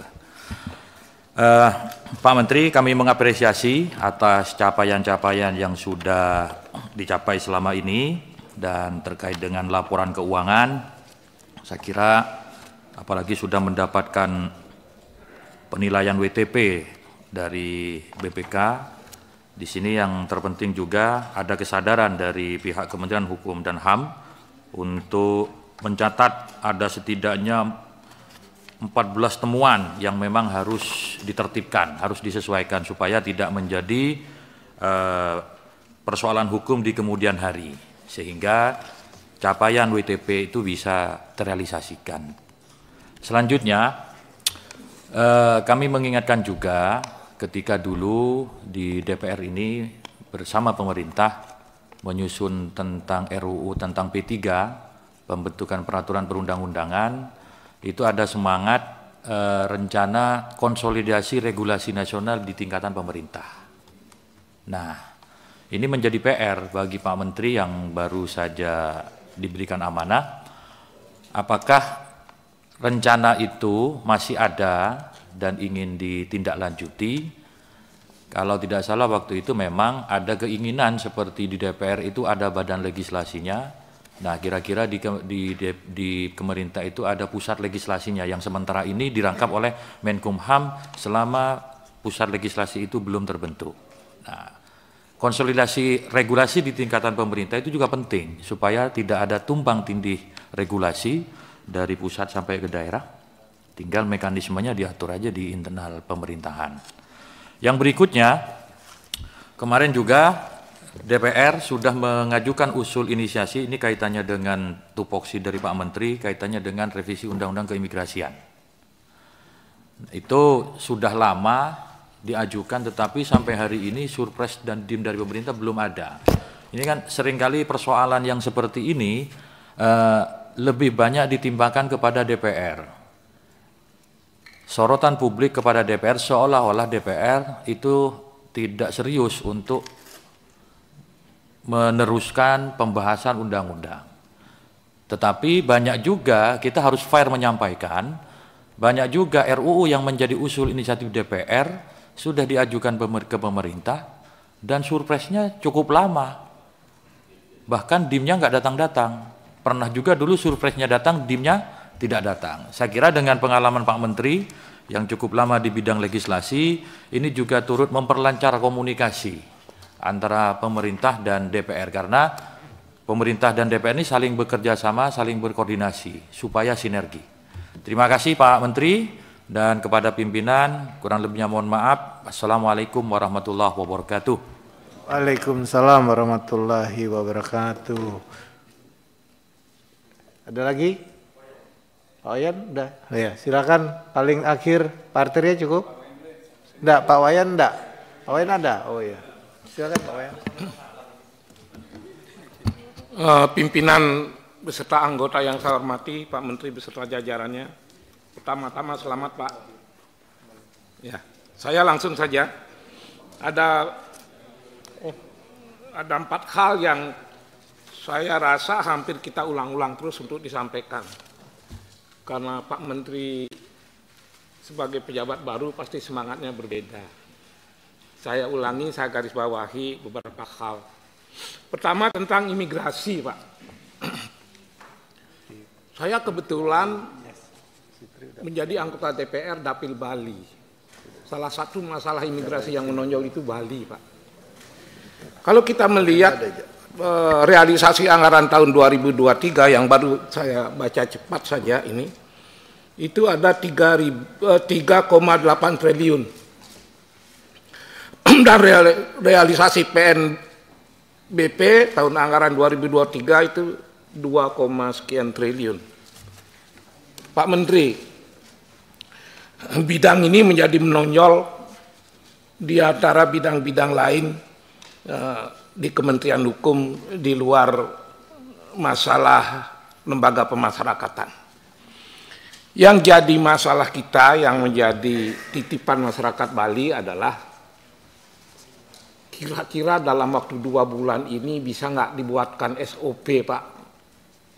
Pak Menteri, kami mengapresiasi atas capaian-capaian yang sudah dicapai selama ini dan terkait dengan laporan keuangan, saya kira apalagi sudah mendapatkan penilaian WTP dari BPK. Di sini yang terpenting juga ada kesadaran dari pihak Kementerian Hukum dan HAM untuk mencatat ada setidaknya 14 temuan yang memang harus ditertibkan, harus disesuaikan supaya tidak menjadi persoalan hukum di kemudian hari, sehingga capaian WTP itu bisa terrealisasikan. Selanjutnya, kami mengingatkan juga ketika dulu di DPR ini bersama pemerintah menyusun tentang RUU tentang P3, pembentukan peraturan perundang-undangan, itu ada semangat rencana konsolidasi regulasi nasional di tingkatan pemerintah. Nah, ini menjadi PR bagi Pak Menteri yang baru saja diberikan amanah. Apakah rencana itu masih ada dan ingin ditindaklanjuti? Kalau tidak salah waktu itu memang ada keinginan seperti di DPR itu ada badan legislasinya. Nah, kira-kira di pemerintah itu ada pusat legislasinya yang sementara ini dirangkap oleh Menkumham selama pusat legislasi itu belum terbentuk. Nah, konsolidasi regulasi di tingkatan pemerintah itu juga penting supaya tidak ada tumpang tindih regulasi dari pusat sampai ke daerah. Tinggal mekanismenya diatur aja di internal pemerintahan. Yang berikutnya, kemarin juga DPR sudah mengajukan usul inisiasi, ini kaitannya dengan tupoksi dari Pak Menteri, kaitannya dengan revisi Undang-Undang Keimigrasian. Itu sudah lama diajukan, tetapi sampai hari ini surpres dan dim dari pemerintah belum ada. Ini kan seringkali persoalan yang seperti ini lebih banyak ditimpakan kepada DPR. Sorotan publik kepada DPR seolah-olah DPR itu tidak serius untuk meneruskan pembahasan undang-undang. Tetapi banyak juga kita harus fair menyampaikan, banyak juga RUU yang menjadi usul inisiatif DPR sudah diajukan ke pemerintah dan surpresnya cukup lama. Bahkan dimnya nggak datang-datang. Pernah juga dulu surpresnya datang, dimnya tidak datang. Saya kira dengan pengalaman Pak Menteri yang cukup lama di bidang legislasi, ini juga turut memperlancar komunikasi antara pemerintah dan DPR, karena pemerintah dan DPR ini saling bekerja sama, saling berkoordinasi supaya sinergi. Terima kasih Pak Menteri dan kepada pimpinan, kurang lebihnya mohon maaf. Assalamualaikum warahmatullahi wabarakatuh. Waalaikumsalam warahmatullahi wabarakatuh. Ada lagi? Pak Wayan, udah. Oh ya, silakan paling akhir partirnya cukup? Enggak, Pak Wayan enggak? Pak Wayan ada? Oh iya. Silakan Pak Wayan. Pimpinan beserta anggota yang saya hormati, Pak Menteri beserta jajarannya. Pertama-tama selamat Pak. Ya, saya langsung saja. Ada 4 hal yang saya rasa hampir kita ulang-ulang terus untuk disampaikan. Karena Pak Menteri sebagai pejabat baru pasti semangatnya berbeda. Saya ulangi, saya garis bawahi beberapa hal. Pertama tentang imigrasi, Pak. Saya kebetulan menjadi anggota DPR Dapil Bali. Salah satu masalah imigrasi yang menonjol itu Bali, Pak. Kalau kita melihat realisasi anggaran tahun 2023 yang baru saya baca cepat saja ini, itu ada 3,8 triliun. Dan realisasi PNBP tahun anggaran 2023 itu 2, sekian triliun. Pak Menteri, bidang ini menjadi menonjol di antara bidang-bidang lain di Kementerian Hukum di luar masalah lembaga pemasyarakatan. Yang jadi masalah kita, yang menjadi titipan masyarakat Bali adalah kira-kira dalam waktu 2 bulan ini bisa nggak dibuatkan SOP, Pak,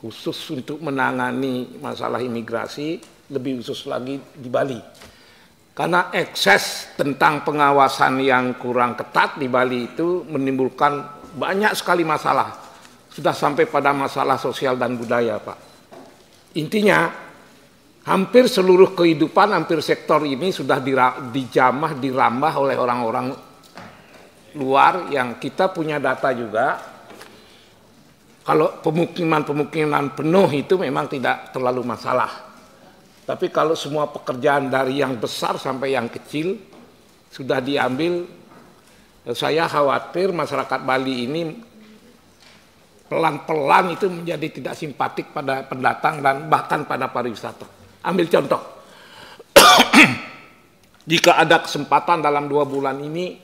khusus untuk menangani masalah imigrasi, lebih khusus lagi di Bali. Karena ekses tentang pengawasan yang kurang ketat di Bali itu menimbulkan banyak sekali masalah. Sudah sampai pada masalah sosial dan budaya, Pak. Intinya, hampir seluruh kehidupan, hampir sektor ini sudah dijamah, dirambah oleh orang-orang luar yang kita punya data juga. Kalau pemukiman-pemukiman penuh itu memang tidak terlalu masalah. Tapi kalau semua pekerjaan dari yang besar sampai yang kecil sudah diambil, saya khawatir masyarakat Bali ini pelan-pelan itu menjadi tidak simpatik pada pendatang dan bahkan pada pariwisata. Ambil contoh, jika ada kesempatan dalam 2 bulan ini,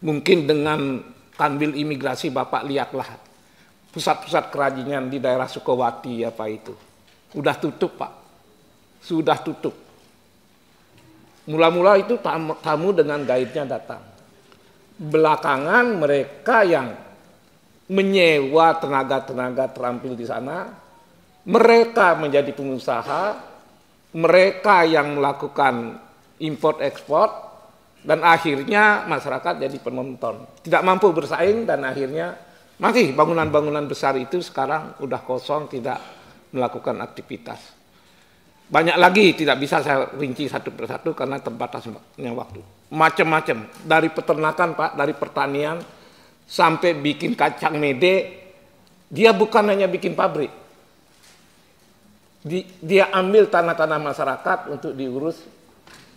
mungkin dengan kanwil imigrasi Bapak lihatlah pusat-pusat kerajinan di daerah Sukowati apa itu, udah tutup Pak. Sudah tutup. Mula-mula itu tamu dengan guide-nya datang. Belakangan mereka yang menyewa tenaga-tenaga terampil di sana, mereka menjadi pengusaha, mereka yang melakukan import-ekspor, dan akhirnya masyarakat jadi penonton. Tidak mampu bersaing dan akhirnya mati. Bangunan-bangunan besar itu sekarang udah kosong, tidak melakukan aktivitas. Banyak lagi tidak bisa saya rinci satu persatu karena terbatasnya waktu. Macam-macam, dari peternakan Pak, dari pertanian sampai bikin kacang mede, dia bukan hanya bikin pabrik. Dia ambil tanah-tanah masyarakat untuk diurus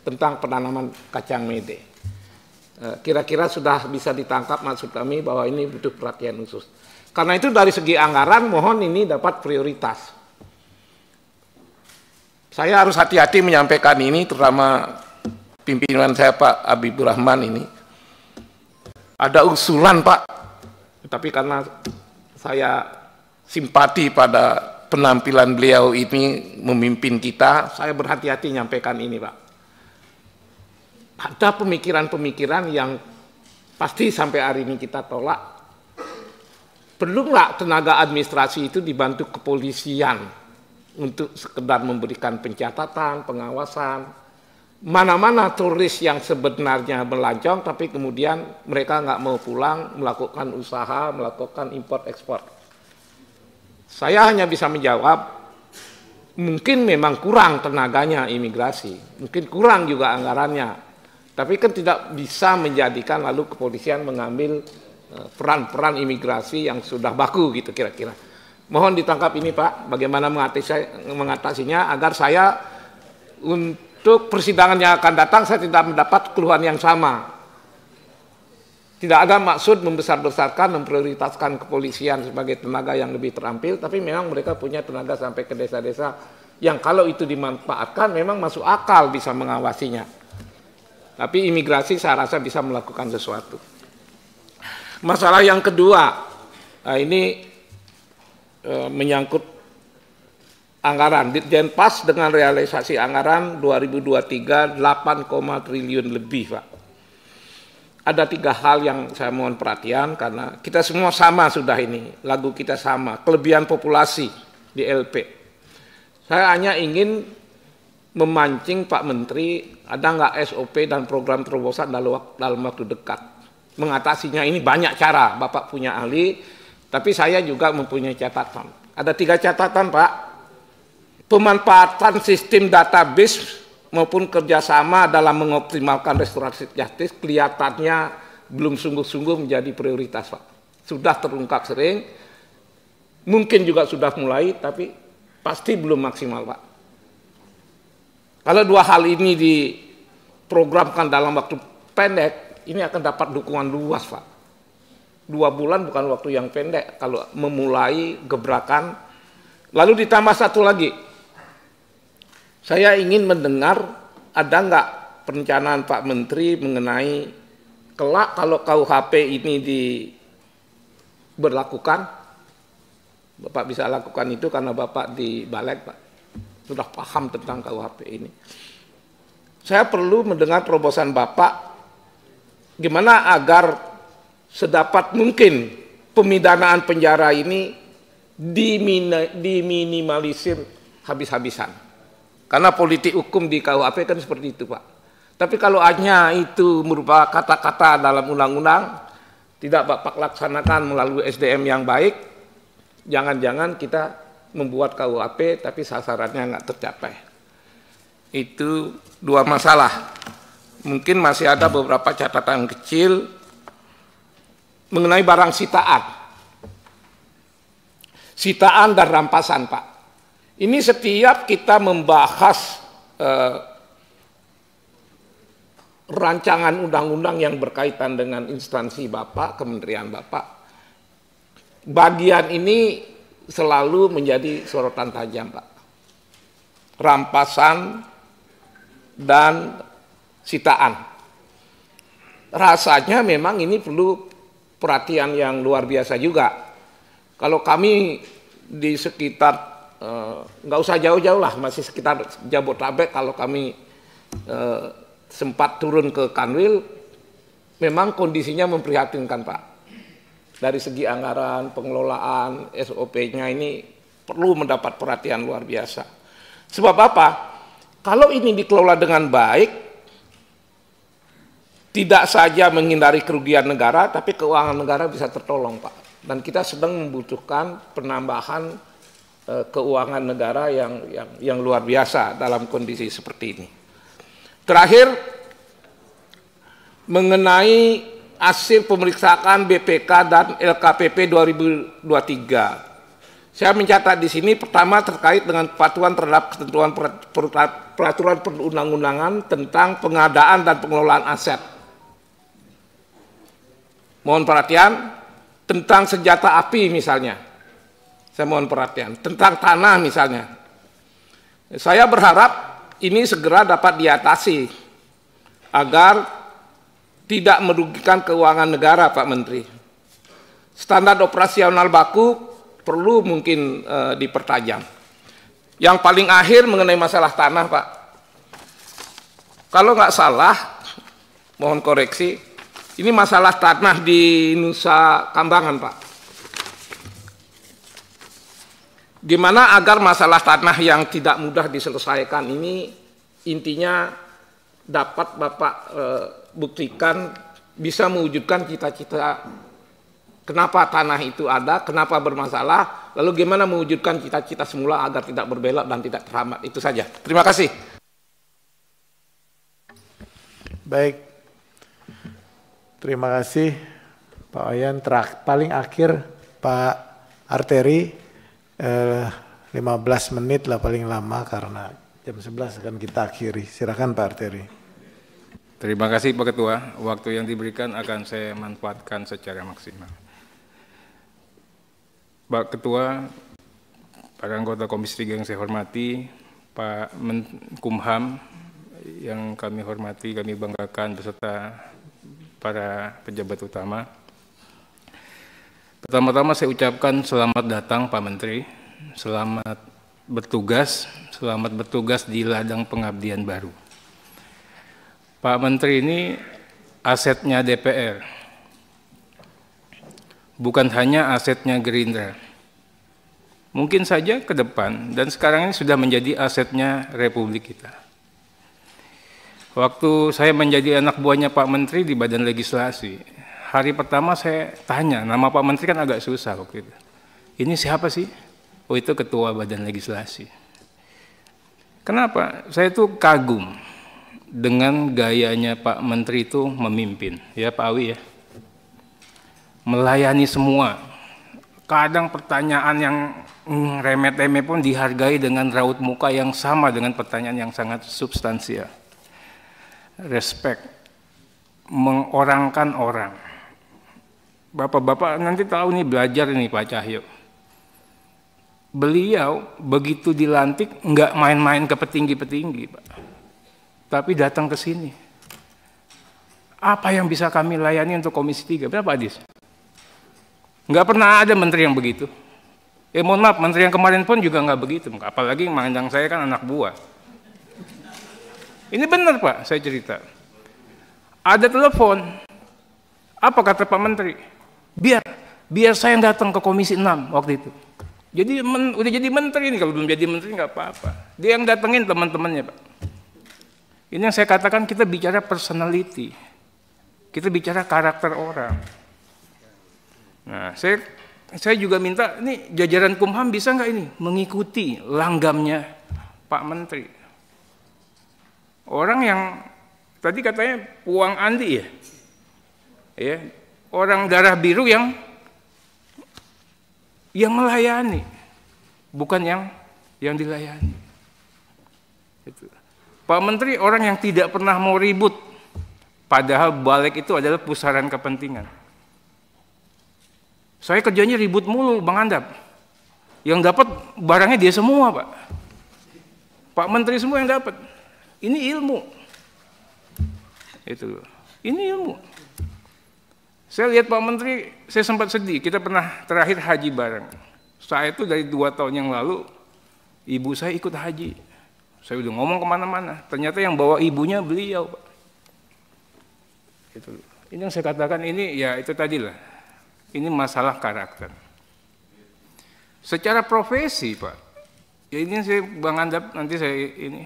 tentang penanaman kacang mede. Kira-kira sudah bisa ditangkap maksud kami bahwa ini butuh perhatian khusus. Karena itu dari segi anggaran mohon ini dapat prioritas. Saya harus hati-hati menyampaikan ini, terutama pimpinan saya Pak Habibur Rahman ini. Ada usulan Pak, tapi karena saya simpati pada penampilan beliau ini memimpin kita, saya berhati-hati menyampaikan ini Pak. Ada pemikiran-pemikiran yang pasti sampai hari ini kita tolak. Perlu nggak tenaga administrasi itu dibantu kepolisian untuk sekedar memberikan pencatatan, pengawasan, mana-mana turis yang sebenarnya melancong tapi kemudian mereka nggak mau pulang, melakukan usaha, melakukan import-ekspor. Saya hanya bisa menjawab, mungkin memang kurang tenaganya imigrasi, mungkin kurang juga anggarannya, tapi kan tidak bisa menjadikan lalu kepolisian mengambil peran-peran imigrasi yang sudah baku gitu kira-kira. Mohon ditangkap ini Pak, bagaimana mengatasinya agar saya untuk persidangan yang akan datang saya tidak mendapat keluhan yang sama. Tidak ada maksud membesar-besarkan, memprioritaskan kepolisian sebagai tenaga yang lebih terampil, tapi memang mereka punya tenaga sampai ke desa-desa yang kalau itu dimanfaatkan memang masuk akal bisa mengawasinya. Tapi imigrasi saya rasa bisa melakukan sesuatu. Masalah yang kedua, ini menyangkut anggaran. Ditjenpas dengan realisasi anggaran 2023 8, triliun lebih Pak. Ada 3 hal yang saya mohon perhatian karena kita semua sama sudah ini, lagu kita sama, kelebihan populasi di LP. Saya hanya ingin memancing Pak Menteri, ada nggak SOP dan program terobosan dalam waktu dekat. Mengatasinya ini banyak cara, Bapak punya ahli, tapi saya juga mempunyai catatan. Ada 3 catatan Pak. Pemanfaatan sistem database maupun kerjasama dalam mengoptimalkan restoratif justice kelihatannya belum sungguh-sungguh menjadi prioritas Pak. Sudah terungkap sering, mungkin juga sudah mulai, tapi pasti belum maksimal Pak. Kalau 2 hal ini diprogramkan dalam waktu pendek, ini akan dapat dukungan luas Pak. 2 bulan bukan waktu yang pendek kalau memulai gebrakan. Lalu ditambah satu lagi, saya ingin mendengar ada nggak perencanaan Pak Menteri mengenai kelak kalau KUHP ini diberlakukan, Bapak bisa lakukan itu karena Bapak di Balik Pak, sudah paham tentang KUHP ini. Saya perlu mendengar terobosan Bapak, gimana agar sedapat mungkin pemidanaan penjara ini diminimalisir habis-habisan. Karena politik hukum di KUHP kan seperti itu, Pak. Tapi kalau hanya itu merupakan kata-kata dalam undang-undang, tidak Bapak laksanakan melalui SDM yang baik, jangan-jangan kita membuat KUHP tapi sasarannya nggak tercapai. Itu dua masalah. Mungkin masih ada beberapa catatan kecil mengenai barang sitaan. Sitaan dan rampasan, Pak. Ini setiap kita membahas rancangan undang-undang yang berkaitan dengan instansi Bapak, kementerian Bapak, bagian ini selalu menjadi sorotan tajam, Pak. Rampasan dan sitaan. Rasanya memang ini perlu perhatian yang luar biasa juga. Kalau kami di sekitar, nggak usah jauh-jauh lah, masih sekitar Jabodetabek, kalau kami sempat turun ke Kanwil, memang kondisinya memprihatinkan, Pak. Dari segi anggaran, pengelolaan, SOP-nya ini perlu mendapat perhatian luar biasa. Sebab apa? Kalau ini dikelola dengan baik, tidak saja menghindari kerugian negara, tapi keuangan negara bisa tertolong, Pak. Dan kita sedang membutuhkan penambahan keuangan negara yang luar biasa dalam kondisi seperti ini. Terakhir, mengenai hasil pemeriksaan BPK dan LKPP 2023. Saya mencatat di sini pertama terkait dengan kepatuhan terhadap ketentuan peraturan perundang-undangan tentang pengadaan dan pengelolaan aset. Mohon perhatian tentang senjata api misalnya. Saya mohon perhatian tentang tanah misalnya. Saya berharap ini segera dapat diatasi agar tidak merugikan keuangan negara, Pak Menteri. Standar operasional baku perlu mungkin dipertajam. Yang paling akhir mengenai masalah tanah, Pak. Kalau nggak salah, mohon koreksi, ini masalah tanah di Nusa Kambangan, Pak. Gimana agar masalah tanah yang tidak mudah diselesaikan ini intinya dapat Bapak buktikan bisa mewujudkan cita-cita kenapa tanah itu ada, kenapa bermasalah, lalu gimana mewujudkan cita-cita semula agar tidak berbelok dan tidak terhambat. Itu saja. Terima kasih. Baik. Terima kasih Pak Wayan. Paling akhir Pak Arteri 15 menit lah paling lama karena jam 11 akan kita akhiri. Silakan Pak Arteri. Terima kasih Pak Ketua. Waktu yang diberikan akan saya manfaatkan secara maksimal. Pak Ketua, para anggota Komisi 3 yang saya hormati, Pak Menkumham yang kami hormati, kami banggakan beserta para pejabat utama. Pertama-tama saya ucapkan selamat datang Pak Menteri, selamat bertugas di ladang pengabdian baru. Pak Menteri ini asetnya DPR, bukan hanya asetnya Gerindra. Mungkin saja ke depan dan sekarang ini sudah menjadi asetnya Republik kita. Waktu saya menjadi anak buahnya Pak Menteri di Badan Legislasi, hari pertama saya tanya, nama Pak Menteri kan agak susah waktu itu. Ini siapa sih? Oh itu Ketua Badan Legislasi. Kenapa? Saya tuh kagum dengan gayanya Pak Menteri itu memimpin, ya Pak Awi ya. Melayani semua. Kadang pertanyaan yang remeh-temeh pun dihargai dengan raut muka yang sama dengan pertanyaan yang sangat substansial. Respect, mengorangkan orang. Bapak-bapak nanti tahu nih belajar nih Pak Cahyo. Beliau begitu dilantik nggak main-main ke petinggi-petinggi Pak. Tapi datang ke sini. Apa yang bisa kami layani untuk Komisi 3? Berapa Adis? Nggak pernah ada menteri yang begitu. Mohon maaf, menteri yang kemarin pun juga nggak begitu. Apalagi mandang saya kan anak buah. Ini benar Pak, saya cerita. Ada telepon. Apa kata Pak Menteri? Biar saya yang datang ke Komisi 6 waktu itu. Udah jadi menteri ini, kalau belum jadi menteri nggak apa-apa. Dia yang datengin teman-temannya, Pak. Ini yang saya katakan, kita bicara personality. Kita bicara karakter orang. Nah, saya juga minta, ini jajaran Kumham bisa nggak ini mengikuti langgamnya Pak Menteri. Orang yang tadi katanya Puang Andi ya, orang darah biru yang melayani, bukan yang dilayani. Itu. Pak Menteri orang yang tidak pernah mau ribut, padahal balik itu adalah pusaran kepentingan. Saya kerjanya ribut mulu, Bang Andap. Yang dapat barangnya dia semua, Pak. Pak Menteri semua yang dapat. Ini ilmu. Itu. Ini ilmu. Saya lihat Pak Menteri, saya sempat sedih. Kita pernah terakhir haji bareng. Saya itu dari 2 tahun yang lalu, ibu saya ikut haji. Saya udah ngomong kemana-mana. Ternyata yang bawa ibunya beliau, Pak. Itu. Ini yang saya katakan ini, ya itu tadi lah. Ini masalah karakter. Secara profesi, Pak. Ya ini saya Bang Andap, nanti saya ini.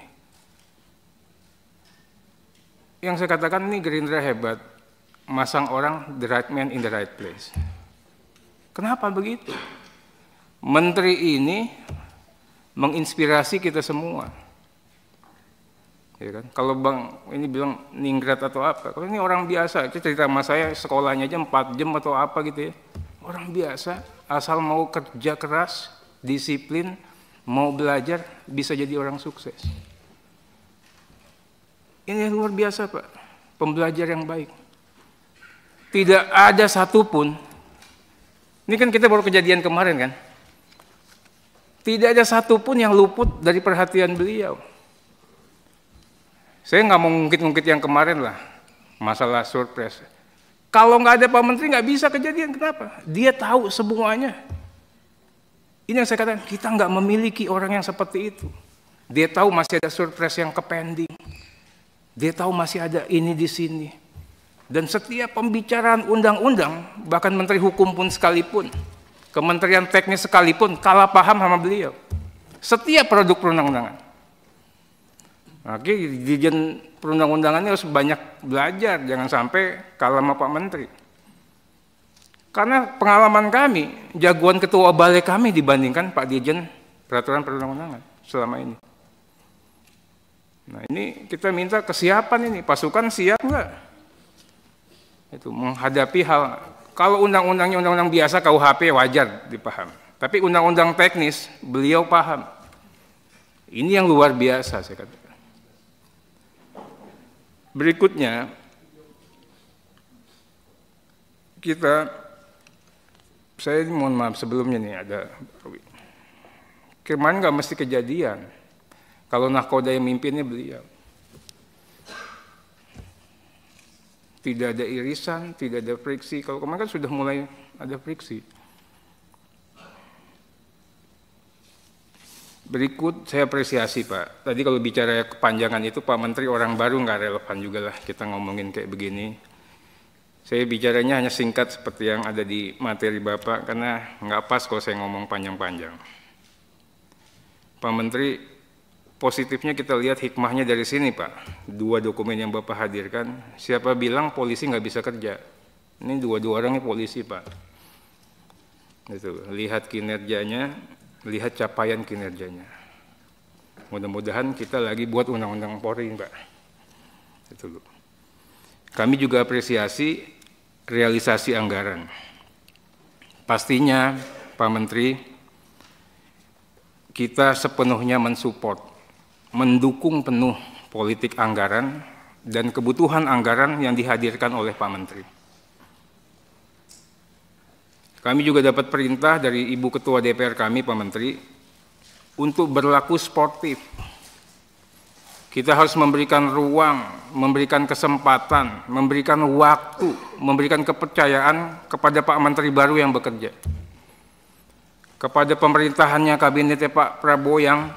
Yang saya katakan ini Gerindra hebat. Masang orang the right man in the right place. Kenapa begitu? Menteri ini menginspirasi kita semua. Ya kan? Kalau Bang ini bilang ningrat atau apa, kalau ini orang biasa, itu cerita sama saya sekolahnya aja 4 jam atau apa gitu ya. Orang biasa, asal mau kerja keras, disiplin, mau belajar, bisa jadi orang sukses. Ini luar biasa, Pak. Pembelajar yang baik. Tidak ada satupun, ini kan kita baru kejadian kemarin kan, tidak ada satupun yang luput dari perhatian beliau. Saya nggak mau ngungkit-ngungkit yang kemarin lah, masalah surprise. Kalau nggak ada Pak Menteri nggak bisa kejadian, kenapa? Dia tahu semuanya. Ini yang saya katakan, kita nggak memiliki orang yang seperti itu. Dia tahu masih ada surprise yang kepending. Dia tahu masih ada ini di sini. Dan setiap pembicaraan undang-undang, bahkan Menteri Hukum pun sekalipun, Kementerian Teknis sekalipun, kalah paham sama beliau. Setiap produk perundang-undangan. Oke, Dirjen perundang-undangannya harus banyak belajar, jangan sampai kalah sama Pak Menteri. Karena pengalaman kami, jagoan ketua balik kami dibandingkan Pak Dirjen peraturan perundang-undangan selama ini. Nah ini kita minta kesiapan ini, pasukan siap nggak? Itu menghadapi hal, kalau undang-undangnya undang-undang biasa KUHP wajar dipaham, tapi undang-undang teknis beliau paham. Ini yang luar biasa saya katakan. Berikutnya saya mohon maaf sebelumnya nih ada kemarin nggak mesti kejadian kalau nahkoda yang mimpinnya beliau. Tidak ada irisan, tidak ada friksi. Kalau kemarin kan sudah mulai ada friksi. Berikut saya apresiasi Pak. Tadi kalau bicara kepanjangan itu Pak Menteri orang baru nggak relevan juga lah kita ngomongin kayak begini. Saya bicaranya hanya singkat seperti yang ada di materi Bapak karena nggak pas kalau saya ngomong panjang-panjang. Pak Menteri, positifnya kita lihat hikmahnya dari sini Pak. 2 dokumen yang Bapak hadirkan, siapa bilang polisi nggak bisa kerja? Ini 2 orangnya polisi Pak. Itu, lihat kinerjanya, lihat capaian kinerjanya. Mudah-mudahan kita lagi buat undang-undang Polri Pak. Itu loh. Kami juga apresiasi realisasi anggaran. Pastinya Pak Menteri, kita sepenuhnya mensupport, mendukung penuh politik anggaran dan kebutuhan anggaran yang dihadirkan oleh Pak Menteri. Kami juga dapat perintah dari Ibu Ketua DPR kami, Pak Menteri, untuk berlaku sportif. Kita harus memberikan ruang, memberikan kesempatan, memberikan waktu, memberikan kepercayaan kepada Pak Menteri baru yang bekerja. Kepada pemerintahannya, kabinetnya Pak Prabowo yang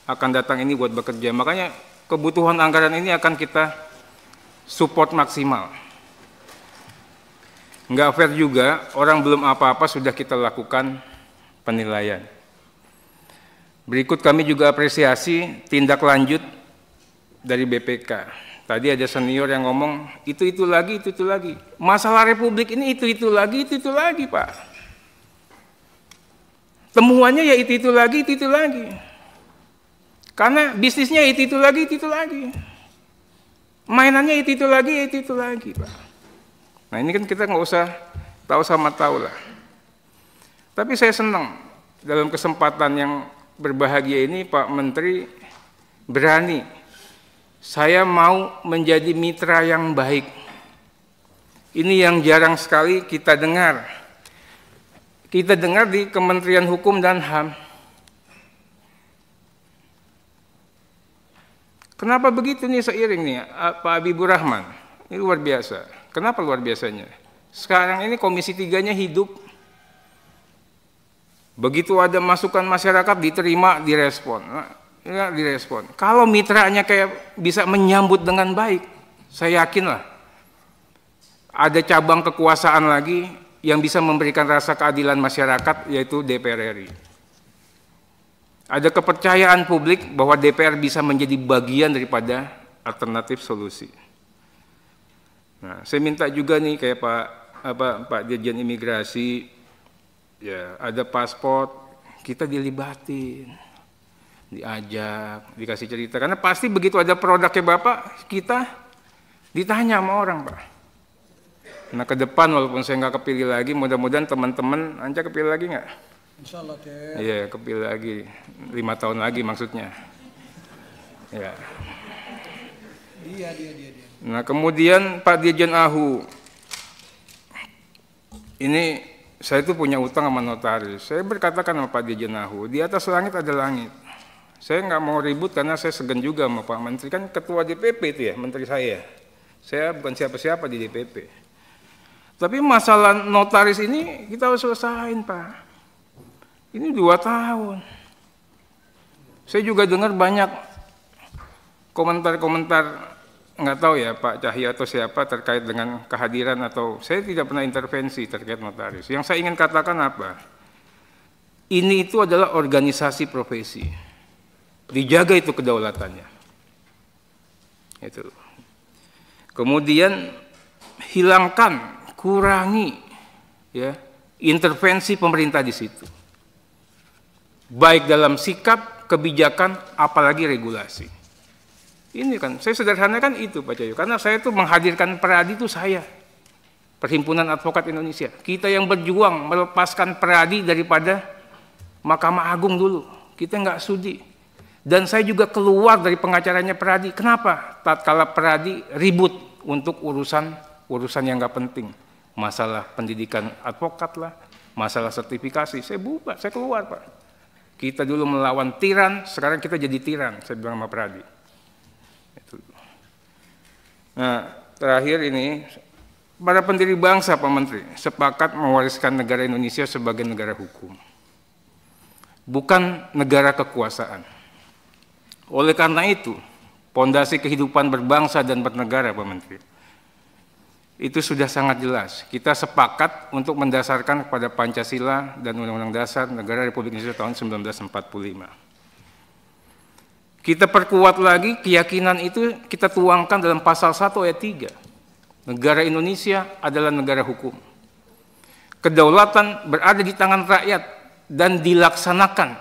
akan datang ini buat bekerja. Makanya kebutuhan anggaran ini akan kita support maksimal. Nggak fair juga, orang belum apa-apa sudah kita lakukan penilaian. Berikut kami juga apresiasi tindak lanjut dari BPK. Tadi ada senior yang ngomong itu lagi, itu lagi. Masalah Republik ini itu lagi, itu lagi, Pak. Temuannya ya itu lagi, itu lagi. Karena bisnisnya itu lagi, itu lagi. Mainannya itu lagi, itu lagi, Pak. Nah ini kan kita nggak usah tahu sama tahu lah. Tapi saya senang dalam kesempatan yang berbahagia ini Pak Menteri berani. Saya mau menjadi mitra yang baik. Ini yang jarang sekali kita dengar. Kita dengar di Kementerian Hukum dan HAM. Kenapa begitu nih seiring nih Pak Habibur Rahman? Ini luar biasa. Kenapa luar biasanya? Sekarang ini Komisi 3-nya hidup. Begitu ada masukan masyarakat diterima, direspon. Ya, direspon. Kalau mitranya kayak bisa menyambut dengan baik, saya yakinlah ada cabang kekuasaan lagi yang bisa memberikan rasa keadilan masyarakat, yaitu DPR RI. Ada kepercayaan publik bahwa DPR bisa menjadi bagian daripada alternatif solusi. Nah, saya minta juga nih kayak Pak Dirjen Imigrasi, ya ada paspor, kita dilibatin, diajak, dikasih cerita. Karena pasti begitu ada produknya Bapak, kita ditanya sama orang, Pak. Nah ke depan walaupun saya nggak kepilih lagi, mudah-mudahan teman-teman, Anca kepilih lagi nggak? Insya Allah, Dek. Iya, kepilih lagi, 5 tahun lagi maksudnya. Ya. Dia. Nah kemudian Pak Dirjen AHU, ini saya itu punya utang sama notaris. Saya berkatakan sama Pak Dirjen AHU, di atas langit ada langit. Saya nggak mau ribut karena saya segan juga sama Pak Menteri, kan ketua DPP itu ya, menteri saya. Saya bukan siapa-siapa di DPP. Tapi masalah notaris ini kita harus selesaiin, Pak. Ini 2 tahun. Saya juga dengar banyak komentar-komentar, nggak tahu ya Pak Cahyo atau siapa terkait dengan kehadiran atau saya tidak pernah intervensi terkait notaris. Yang saya ingin katakan apa? Ini itu adalah organisasi profesi. Dijaga itu kedaulatannya. Itu. Kemudian hilangkan, kurangi ya intervensi pemerintah di situ. Baik dalam sikap, kebijakan, apalagi regulasi. Ini kan, saya sederhanakan itu Pak Cahyo, karena saya itu menghadirkan Peradi itu saya, Perhimpunan Advokat Indonesia. Kita yang berjuang melepaskan Peradi daripada Mahkamah Agung dulu, kita nggak sudi. Dan saya juga keluar dari pengacaranya Peradi. Kenapa? Tatkala Peradi ribut untuk urusan yang nggak penting, masalah pendidikan advokat lah, masalah sertifikasi, saya bubar, saya keluar Pak. Kita dulu melawan tiran, sekarang kita jadi tiran, saya bilang sama Peradi. Nah, terakhir ini, para pendiri bangsa, Pak Menteri, sepakat mewariskan negara Indonesia sebagai negara hukum, bukan negara kekuasaan. Oleh karena itu, pondasi kehidupan berbangsa dan bernegara, Pak Menteri, itu sudah sangat jelas. Kita sepakat untuk mendasarkan kepada Pancasila dan Undang-Undang Dasar Negara Republik Indonesia tahun 1945. Kita perkuat lagi keyakinan itu, kita tuangkan dalam pasal 1 ayat 3. Negara Indonesia adalah negara hukum. Kedaulatan berada di tangan rakyat dan dilaksanakan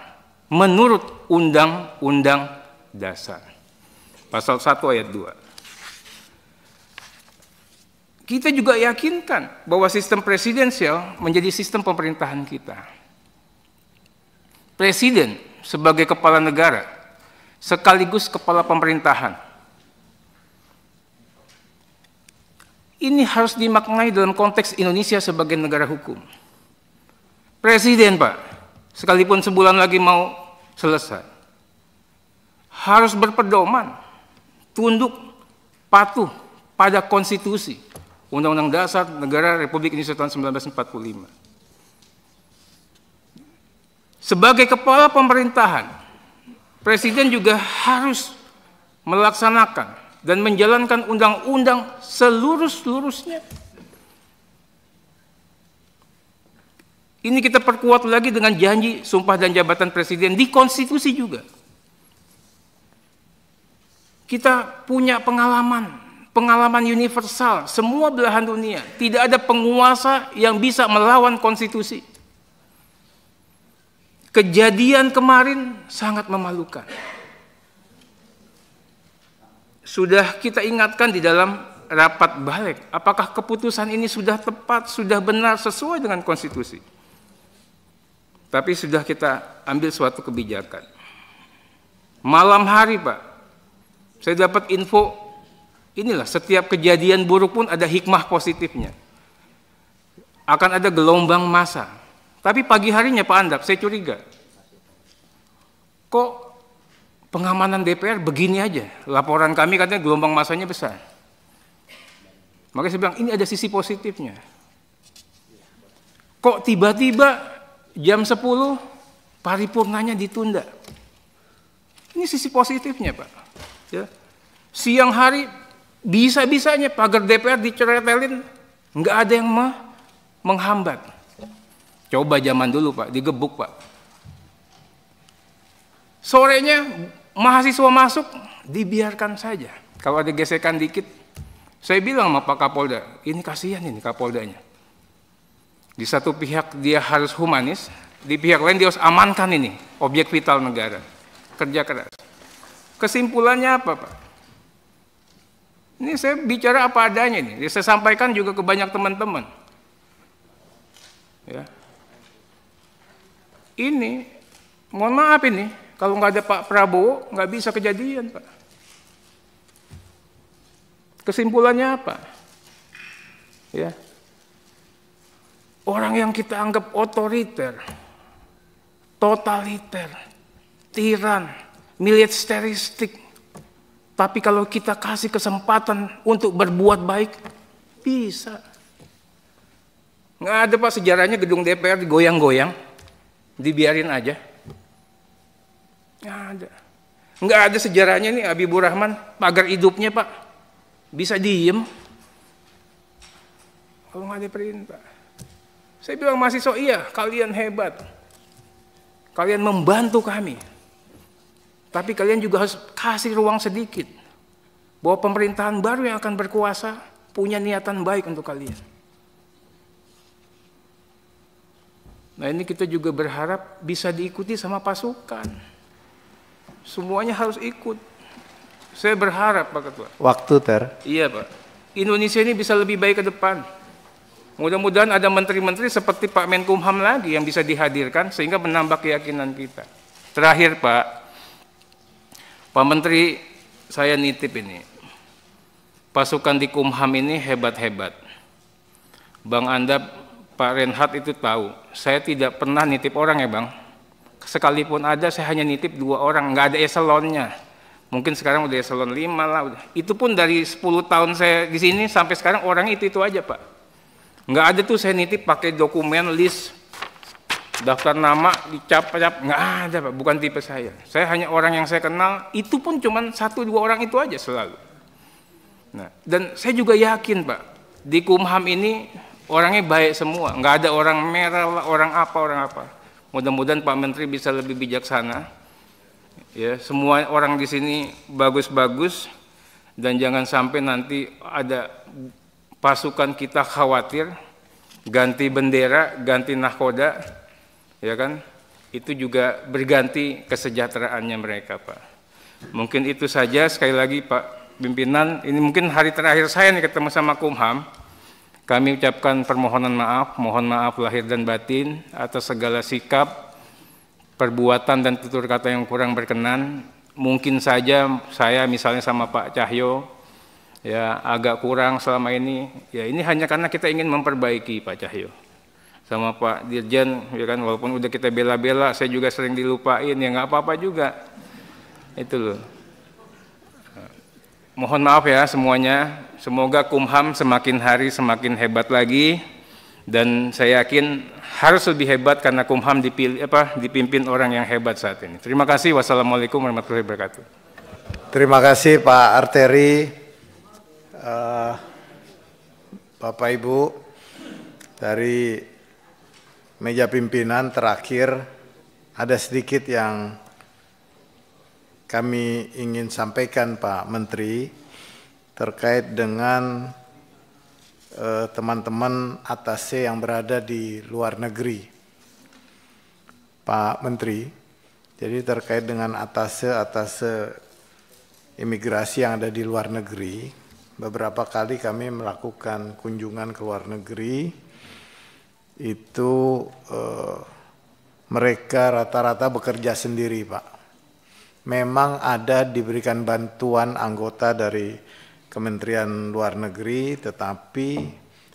menurut Undang-Undang Dasar. Pasal 1 ayat 2. Kita juga yakinkan bahwa sistem presidensial menjadi sistem pemerintahan kita. Presiden sebagai kepala negara sekaligus kepala pemerintahan. Ini harus dimaknai dalam konteks Indonesia sebagai negara hukum. Presiden, Pak, sekalipun sebulan lagi mau selesai, harus berpedoman, tunduk, patuh pada konstitusi, Undang-Undang Dasar Negara Republik Indonesia tahun 1945. Sebagai kepala pemerintahan, Presiden juga harus melaksanakan dan menjalankan undang-undang seluruh-seluruhnya. Ini kita perkuat lagi dengan janji sumpah dan jabatan presiden di konstitusi juga. Kita punya pengalaman universal, semua belahan dunia. Tidak ada penguasa yang bisa melawan konstitusi. Kejadian kemarin sangat memalukan. Sudah kita ingatkan di dalam rapat balik, apakah keputusan ini sudah tepat, sudah benar, sesuai dengan konstitusi. Tapi sudah kita ambil suatu kebijakan. Malam hari, Pak, saya dapat info, inilah setiap kejadian buruk pun ada hikmah positifnya. Akan ada gelombang massa. Tapi pagi harinya Pak Andap, saya curiga. Kok pengamanan DPR begini aja? Laporan kami katanya gelombang massanya besar. Makanya saya bilang, ini ada sisi positifnya. Kok tiba-tiba jam 10 paripurnanya ditunda? Ini sisi positifnya, Pak. Ya. Siang hari bisa-bisanya pagar DPR diceretelin, nggak ada yang menghambat. Coba zaman dulu, Pak, digebuk, Pak. Sorenya mahasiswa masuk, dibiarkan saja. Kalau ada gesekan dikit, saya bilang sama Pak Kapolda, ini kasihan ini Kapoldanya. Di satu pihak dia harus humanis, di pihak lain dia harus amankan ini, objek vital negara. Kerja keras. Kesimpulannya apa, Pak? Ini saya bicara apa adanya ini. Saya sampaikan juga ke banyak teman-teman. Ya. Ini, mohon maaf ini, kalau nggak ada Pak Prabowo, nggak bisa kejadian, Pak. Kesimpulannya apa? Ya. Orang yang kita anggap otoriter, totaliter, tiran, militeristik, tapi kalau kita kasih kesempatan untuk berbuat baik, bisa. Nggak ada, Pak, sejarahnya gedung DPR digoyang-goyang, dibiarin aja. Nggak ada. Nggak ada sejarahnya nih Habibur Rahman, pagar hidupnya, Pak, bisa diem. Kalau nggak ada perintah. Saya bilang mahasiswa, iya, kalian hebat. Kalian membantu kami. Tapi kalian juga harus kasih ruang sedikit. Bahwa pemerintahan baru yang akan berkuasa punya niatan baik untuk kalian. Nah, ini kita juga berharap bisa diikuti sama pasukan. Semuanya harus ikut. Saya berharap, Pak Ketua. Waktu, Ter. Iya, Pak. Indonesia ini bisa lebih baik ke depan. Mudah-mudahan ada menteri-menteri seperti Pak Menkumham lagi yang bisa dihadirkan sehingga menambah keyakinan kita. Terakhir, Pak Menteri, saya nitip ini. Pasukan di Kumham ini hebat-hebat. Bang Andap, Pak Renhat itu tahu. Saya tidak pernah nitip orang ya, Bang. Sekalipun ada, saya hanya nitip 2 orang, nggak ada eselonnya. Mungkin sekarang udah eselon 5 lah. Itu pun dari 10 tahun saya di sini sampai sekarang orang itu aja, Pak. Nggak ada tuh saya nitip pakai dokumen list daftar nama dicap-cap, nggak ada, Pak, bukan tipe saya. Saya hanya orang yang saya kenal, itu pun cuma 1-2 orang itu aja selalu. Nah, dan saya juga yakin, Pak, di Kumham ini orangnya baik semua, nggak ada orang merah, orang apa. Mudah-mudahan Pak Menteri bisa lebih bijaksana. Ya, semua orang di sini bagus-bagus dan jangan sampai nanti ada pasukan kita khawatir ganti bendera, ganti nahkoda, ya kan? Itu juga berganti kesejahteraannya mereka, Pak. Mungkin itu saja. Sekali lagi, Pak Pimpinan, ini mungkin hari terakhir saya nih ketemu sama Kumham. Kami ucapkan permohonan maaf, mohon maaf lahir dan batin atas segala sikap, perbuatan dan tutur kata yang kurang berkenan. Mungkin saja saya misalnya sama Pak Cahyo ya agak kurang selama ini, ya ini hanya karena kita ingin memperbaiki, Pak Cahyo. Sama Pak Dirjen, ya kan, walaupun udah kita bela-bela, saya juga sering dilupain, ya nggak apa-apa juga. Itu loh. Mohon maaf ya semuanya, semoga Kumham semakin hari semakin hebat lagi, dan saya yakin harus lebih hebat karena Kumham dipimpin orang yang hebat saat ini. Terima kasih, wassalamualaikum warahmatullahi wabarakatuh. Terima kasih Pak Arteri. Bapak Ibu, dari meja pimpinan terakhir ada sedikit yang kami ingin sampaikan Pak Menteri terkait dengan teman-teman ATASE yang berada di luar negeri. Pak Menteri, jadi terkait dengan ATASE imigrasi yang ada di luar negeri, beberapa kali kami melakukan kunjungan ke luar negeri, itu mereka rata-rata bekerja sendiri Pak. Memang ada diberikan bantuan anggota dari Kementerian Luar Negeri, tetapi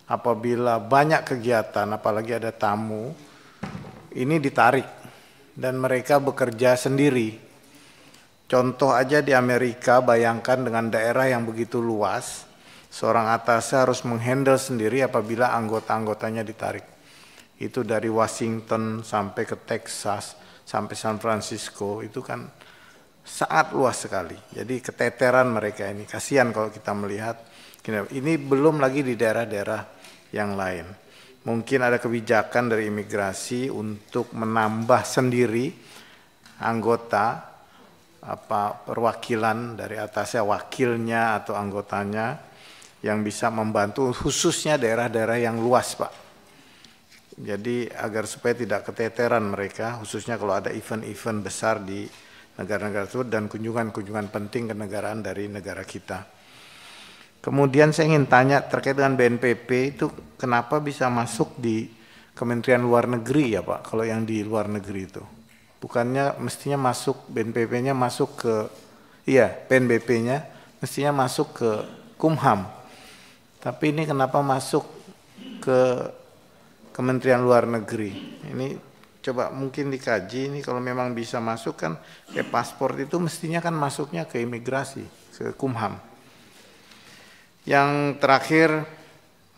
apabila banyak kegiatan, apalagi ada tamu, ini ditarik dan mereka bekerja sendiri. Contoh aja di Amerika, bayangkan dengan daerah yang begitu luas, seorang ATASE harus menghandle sendiri apabila anggota-anggotanya ditarik. Itu dari Washington sampai ke Texas, sampai San Francisco, itu kan sangat luas sekali. Jadi keteteran mereka ini, kasihan kalau kita melihat. Ini belum lagi di daerah-daerah yang lain. Mungkin ada kebijakan dari imigrasi untuk menambah sendiri anggota, perwakilan dari ATASE, wakilnya atau anggotanya yang bisa membantu, khususnya daerah-daerah yang luas Pak. Jadi agar supaya tidak keteteran mereka, khususnya kalau ada event-event besar di negara-negara tersebut dan kunjungan-kunjungan penting kenegaraan dari negara kita. Kemudian saya ingin tanya terkait dengan BNPB itu kenapa bisa masuk di Kementerian Luar Negeri ya Pak, kalau yang di luar negeri itu? Bukannya mestinya masuk BNPB-nya masuk ke, BNPB-nya mestinya masuk ke Kumham. Tapi ini kenapa masuk ke Kementerian Luar Negeri? Ini coba mungkin dikaji, ini kalau memang bisa masuk kan kayak paspor itu mestinya kan masuknya ke imigrasi, ke Kumham. Yang terakhir,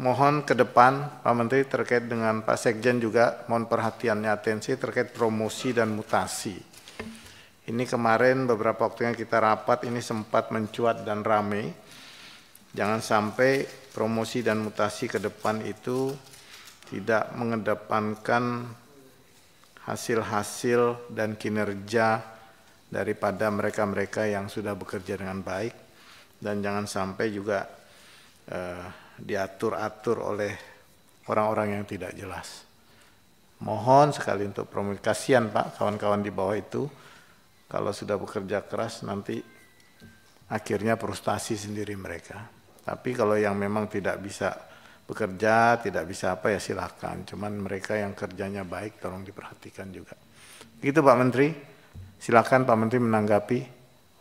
mohon ke depan Pak Menteri terkait dengan Pak Sekjen juga mohon perhatiannya, atensi terkait promosi dan mutasi. Ini kemarin beberapa waktu yang kita rapat ini sempat mencuat dan ramai. Jangan sampai promosi dan mutasi ke depan itu tidak mengedepankan hasil-hasil dan kinerja daripada mereka-mereka yang sudah bekerja dengan baik, dan jangan sampai juga diatur-atur oleh orang-orang yang tidak jelas. Mohon sekali untuk promosi. Kasihan Pak, kawan-kawan di bawah itu kalau sudah bekerja keras nanti akhirnya frustasi sendiri mereka. Tapi kalau yang memang tidak bisa bekerja, tidak bisa ya silakan. Cuman mereka yang kerjanya baik tolong diperhatikan juga. Begitu Pak Menteri. Silakan Pak Menteri menanggapi.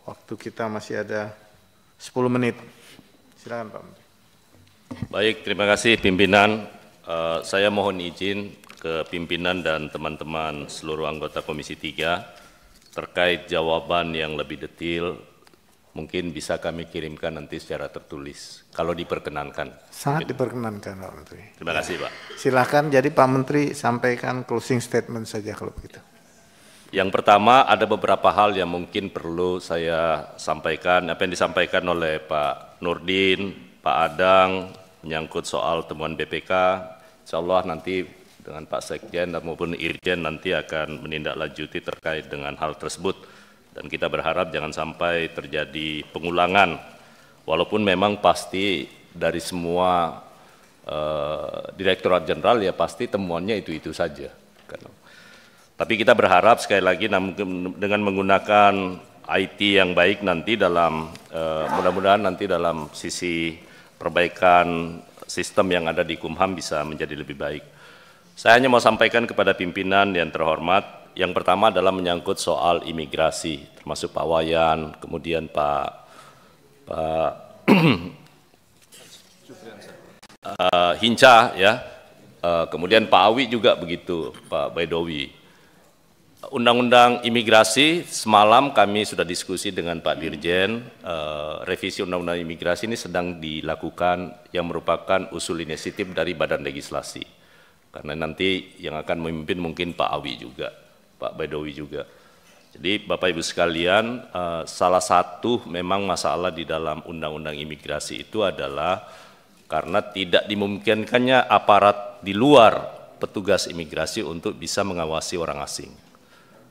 Waktu kita masih ada 10 menit. Silakan Pak Menteri. Baik, terima kasih pimpinan. Saya mohon izin ke pimpinan dan teman-teman seluruh anggota Komisi 3 terkait jawaban yang lebih detail. Mungkin bisa kami kirimkan nanti secara tertulis, kalau diperkenankan. Sangat diperkenankan Pak Menteri. Terima kasih Pak. Silakan, jadi Pak Menteri sampaikan closing statement saja kalau begitu. Yang pertama, ada beberapa hal yang mungkin perlu saya sampaikan, apa yang disampaikan oleh Pak Nurdin, Pak Adang, menyangkut soal temuan BPK. Insya Allah nanti dengan Pak Sekjen maupun Irjen nanti akan menindaklanjuti terkait dengan hal tersebut. Dan kita berharap jangan sampai terjadi pengulangan, walaupun memang pasti dari semua Direktorat Jenderal ya pasti temuannya itu-itu saja. Tapi kita berharap sekali lagi dengan menggunakan IT yang baik nanti dalam, mudah-mudahan nanti dalam sisi perbaikan sistem yang ada di Kumham bisa menjadi lebih baik. Saya hanya mau sampaikan kepada pimpinan yang terhormat. Yang pertama adalah menyangkut soal imigrasi, termasuk Pak Wayan, kemudian Pak Hinca, ya, kemudian Pak Awi juga begitu, Pak Baidowi. Undang-undang imigrasi semalam kami sudah diskusi dengan Pak Dirjen, revisi undang-undang imigrasi ini sedang dilakukan yang merupakan usul inisiatif dari Badan Legislasi. Karena nanti yang akan memimpin mungkin Pak Awi juga. Pak Baidowi juga. Jadi Bapak Ibu sekalian, salah satu memang masalah di dalam undang-undang imigrasi itu adalah karena tidak dimungkinkannya aparat di luar petugas imigrasi untuk bisa mengawasi orang asing.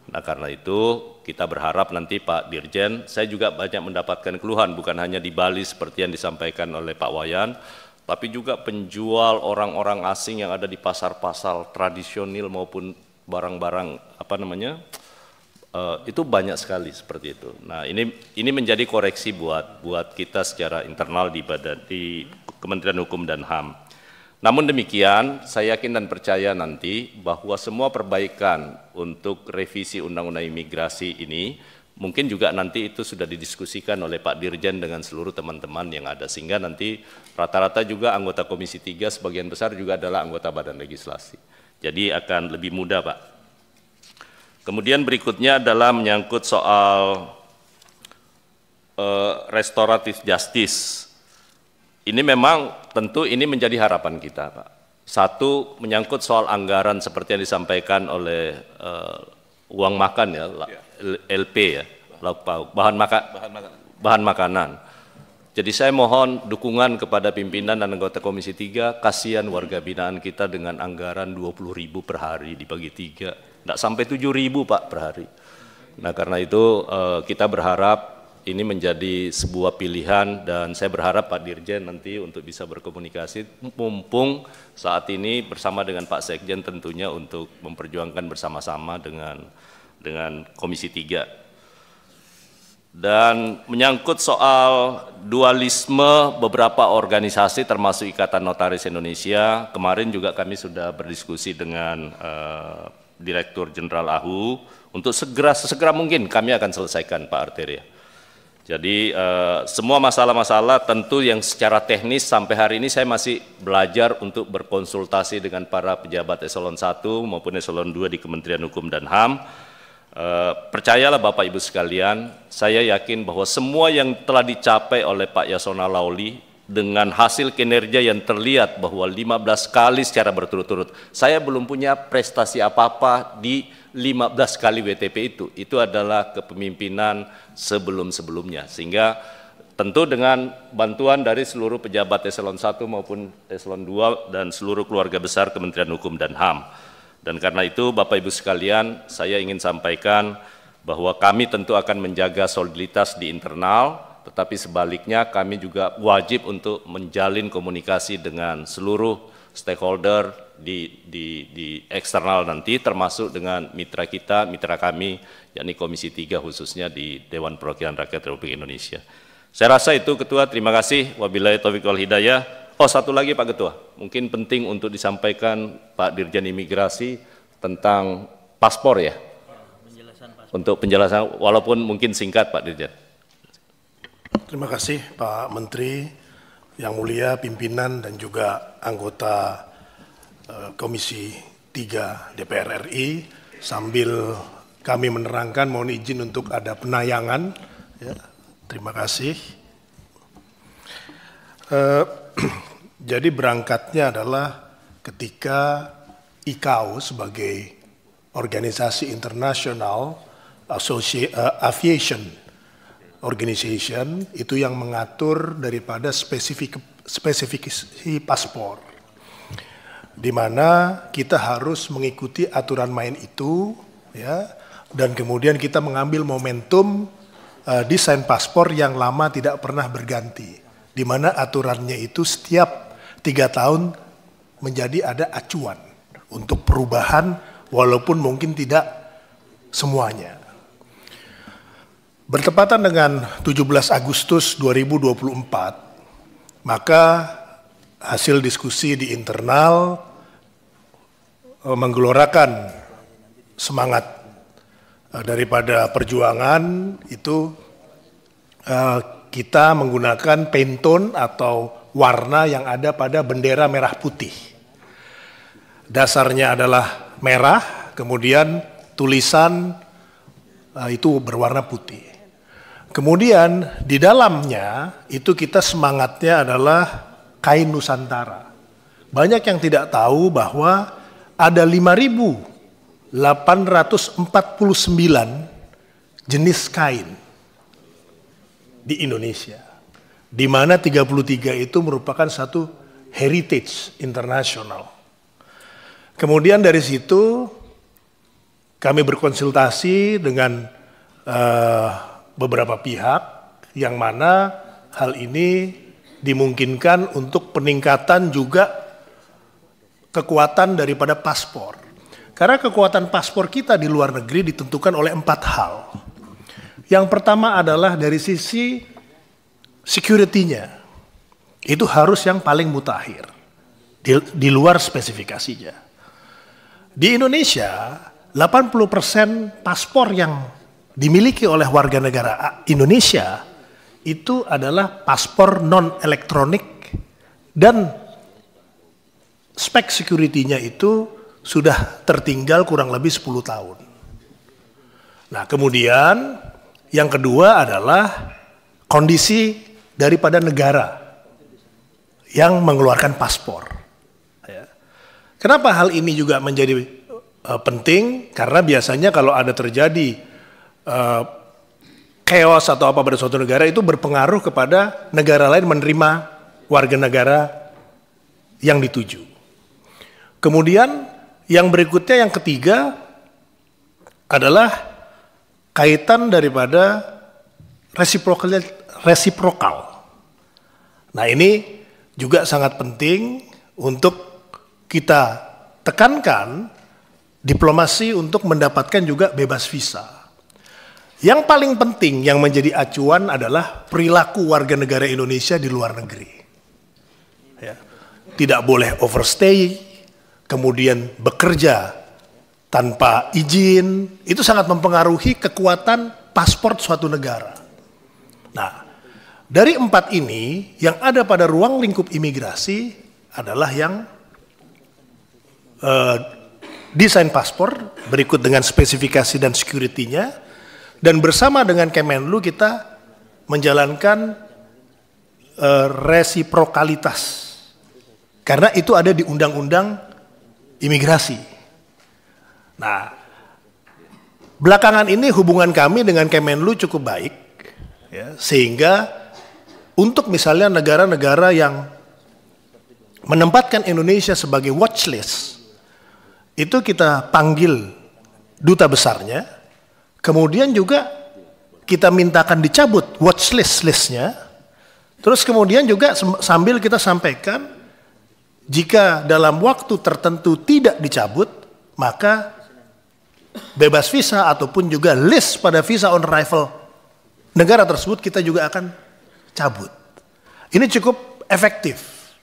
Nah, karena itu kita berharap nanti Pak Dirjen, saya juga banyak mendapatkan keluhan bukan hanya di Bali seperti yang disampaikan oleh Pak Wayan, tapi juga penjual orang-orang asing yang ada di pasar-pasar tradisional maupun barang-barang itu banyak sekali seperti itu. Nah, ini menjadi koreksi buat kita secara internal di Kementerian Hukum dan HAM. Namun demikian, saya yakin dan percaya nanti bahwa semua perbaikan untuk revisi Undang-Undang Imigrasi ini mungkin juga nanti itu sudah didiskusikan oleh Pak Dirjen dengan seluruh teman-teman yang ada, sehingga nanti rata-rata juga anggota Komisi 3 sebagian besar juga adalah anggota Badan Legislasi. Jadi akan lebih mudah, Pak. Kemudian berikutnya adalah menyangkut soal restoratif justice. Ini memang tentu ini menjadi harapan kita, Pak. Satu, menyangkut soal anggaran seperti yang disampaikan oleh uang makan ya, LP ya, lauk pauk, bahan makanan. Jadi saya mohon dukungan kepada pimpinan dan anggota Komisi 3, kasihan warga binaan kita dengan anggaran 20.000 per hari dibagi 3, enggak sampai 7.000 Pak per hari. Nah, karena itu kita berharap ini menjadi sebuah pilihan, dan saya berharap Pak Dirjen nanti untuk bisa berkomunikasi mumpung saat ini bersama dengan Pak Sekjen tentunya untuk memperjuangkan bersama-sama dengan Komisi 3. Dan menyangkut soal dualisme beberapa organisasi termasuk Ikatan Notaris Indonesia, kemarin juga kami sudah berdiskusi dengan Direktur Jenderal AHU untuk sesegera mungkin kami akan selesaikan Pak Arteria. Jadi semua masalah-masalah tentu yang secara teknis sampai hari ini saya masih belajar untuk berkonsultasi dengan para pejabat eselon 1 maupun eselon 2 di Kementerian Hukum dan HAM. Percayalah Bapak Ibu sekalian, saya yakin bahwa semua yang telah dicapai oleh Pak Yasona Lawli dengan hasil kinerja yang terlihat bahwa 15 kali secara berturut-turut, saya belum punya prestasi apa-apa di 15 kali WTP itu adalah kepemimpinan sebelum-sebelumnya, sehingga tentu dengan bantuan dari seluruh pejabat eselon 1 maupun eselon 2 dan seluruh keluarga besar Kementerian Hukum dan HAM. Dan karena itu Bapak Ibu sekalian, saya ingin sampaikan bahwa kami tentu akan menjaga soliditas di internal, tetapi sebaliknya kami juga wajib untuk menjalin komunikasi dengan seluruh stakeholder di eksternal nanti, termasuk dengan mitra kita, mitra kami, yakni Komisi 3 khususnya di Dewan Perwakilan Rakyat Republik Indonesia. Saya rasa itu Ketua, terima kasih. Wabillahi taufiq wal hidayah. Oh, satu lagi Pak Ketua, mungkin penting untuk disampaikan Pak Dirjen Imigrasi tentang paspor ya. Untuk penjelasan, walaupun mungkin singkat Pak Dirjen. Terima kasih Pak Menteri, yang mulia pimpinan dan juga anggota Komisi 3 DPR RI. Sambil kami menerangkan, mohon izin untuk ada penayangan. Ya, terima kasih. Jadi berangkatnya adalah ketika ICAO sebagai organisasi internasional aviation organization itu yang mengatur daripada spesifikasi paspor, di mana kita harus mengikuti aturan main itu, ya, dan kemudian kita mengambil momentum desain paspor yang lama tidak pernah berganti, di mana aturannya itu setiap 3 tahun menjadi ada acuan untuk perubahan, walaupun mungkin tidak semuanya. Bertepatan dengan 17 Agustus 2024, maka hasil diskusi di internal menggelorakan semangat daripada perjuangan itu, kita menggunakan Pantone atau warna yang ada pada bendera merah putih. Dasarnya adalah merah, kemudian tulisan itu berwarna putih. Kemudian di dalamnya itu kita semangatnya adalah kain Nusantara. Banyak yang tidak tahu bahwa ada 5.849 jenis kain di Indonesia, di mana 33 itu merupakan satu heritage internasional. Kemudian dari situ kami berkonsultasi dengan beberapa pihak yang mana hal ini dimungkinkan untuk peningkatan juga kekuatan daripada paspor. Karena kekuatan paspor kita di luar negeri ditentukan oleh 4 hal. Yang pertama adalah dari sisi security-nya. Itu harus yang paling mutakhir di luar spesifikasinya. Di Indonesia 80% paspor yang dimiliki oleh warga negara Indonesia itu adalah paspor non-elektronik dan spek security-nya itu sudah tertinggal kurang lebih 10 tahun. Nah, kemudian yang kedua adalah kondisi daripada negara yang mengeluarkan paspor. Kenapa hal ini juga menjadi penting? Karena biasanya kalau ada terjadi chaos atau apa pada suatu negara itu berpengaruh kepada negara lain menerima warga negara yang dituju. Kemudian yang berikutnya, yang ketiga adalah kaitan daripada resiprokal. Nah, ini juga sangat penting untuk kita tekankan diplomasi untuk mendapatkan juga bebas visa. Yang paling penting yang menjadi acuan adalah perilaku warga negara Indonesia di luar negeri. Ya. Tidak boleh overstay, kemudian bekerja tanpa izin, itu sangat mempengaruhi kekuatan paspor suatu negara. Nah, dari 4 ini yang ada pada ruang lingkup imigrasi adalah yang desain paspor berikut dengan spesifikasi dan security-nya. Dan bersama dengan Kemenlu kita menjalankan resiprokalitas. Karena itu ada di Undang-Undang Imigrasi. Nah, belakangan ini hubungan kami dengan Kemenlu cukup baik. Ya, sehingga untuk misalnya negara-negara yang menempatkan Indonesia sebagai watchlist, itu kita panggil duta besarnya. Kemudian juga kita mintakan dicabut watchlist-listnya. Terus kemudian juga sambil kita sampaikan jika dalam waktu tertentu tidak dicabut, maka bebas visa ataupun juga list pada visa on arrival negara tersebut kita juga akan cabut. Ini cukup efektif.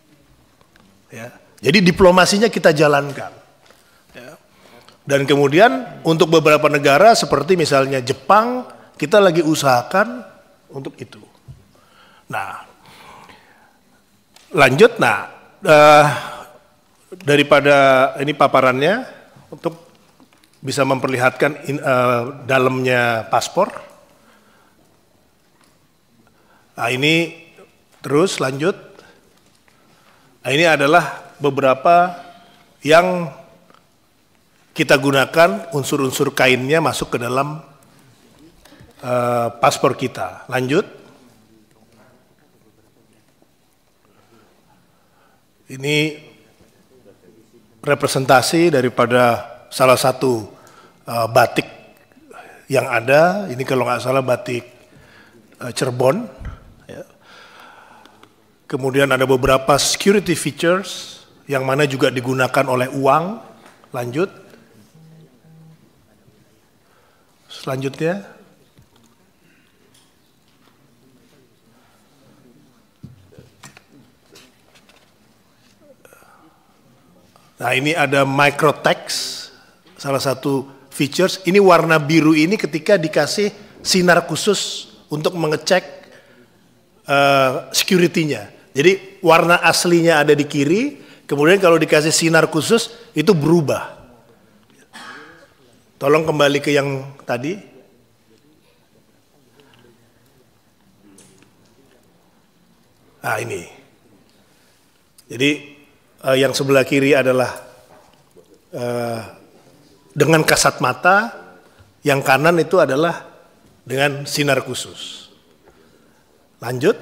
Ya. Jadi diplomasinya kita jalankan. Dan kemudian untuk beberapa negara seperti misalnya Jepang, kita lagi usahakan untuk itu. Nah, lanjut. Nah, daripada ini paparannya untuk bisa memperlihatkan dalamnya paspor. Nah, ini terus lanjut. Nah, ini adalah beberapa yang kita gunakan unsur-unsur kainnya masuk ke dalam paspor kita. Lanjut. Ini representasi daripada salah satu batik yang ada. Ini kalau nggak salah batik Cirebon. Ya. Kemudian ada beberapa security features yang mana juga digunakan oleh uang. Lanjut. Selanjutnya, nah ini ada microtext, salah satu features. Ini warna biru ini ketika dikasih sinar khusus untuk mengecek security-nya. Jadi warna aslinya ada di kiri, kemudian kalau dikasih sinar khusus itu berubah. Tolong kembali ke yang tadi. Nah, ini. Jadi yang sebelah kiri adalah dengan kasat mata, yang kanan itu adalah dengan sinar khusus. Lanjut.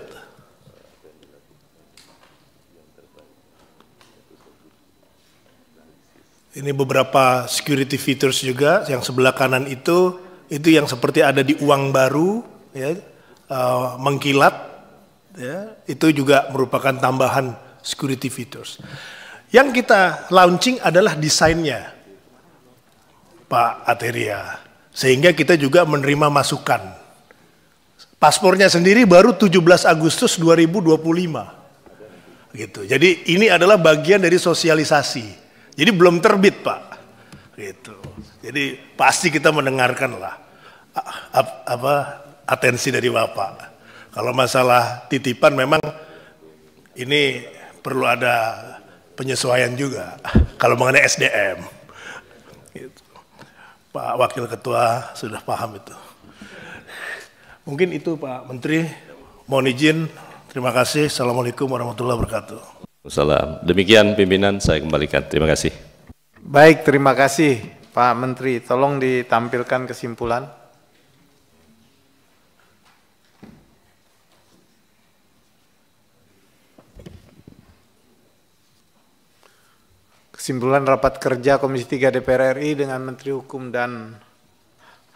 Ini beberapa security features juga, yang sebelah kanan itu yang seperti ada di uang baru, ya, mengkilat, ya, itu juga merupakan tambahan security features. Yang kita launching adalah desainnya, Pak Ateria, sehingga kita juga menerima masukan. Paspornya sendiri baru 17 Agustus 2025, gitu. Jadi ini adalah bagian dari sosialisasi. Jadi belum terbit, Pak, gitu. Jadi pasti kita mendengarkan lah atensi dari Bapak. Kalau masalah titipan memang ini perlu ada penyesuaian juga. Kalau mengenai SDM, gitu. Pak Wakil Ketua sudah paham itu. Mungkin itu Pak Menteri. Mohon izin. Terima kasih. Assalamualaikum warahmatullahi wabarakatuh. Wassalam. Demikian pimpinan, saya kembalikan. Terima kasih. Baik, terima kasih Pak Menteri. Tolong ditampilkan kesimpulan. Kesimpulan rapat kerja Komisi 3 DPR RI dengan Menteri Hukum dan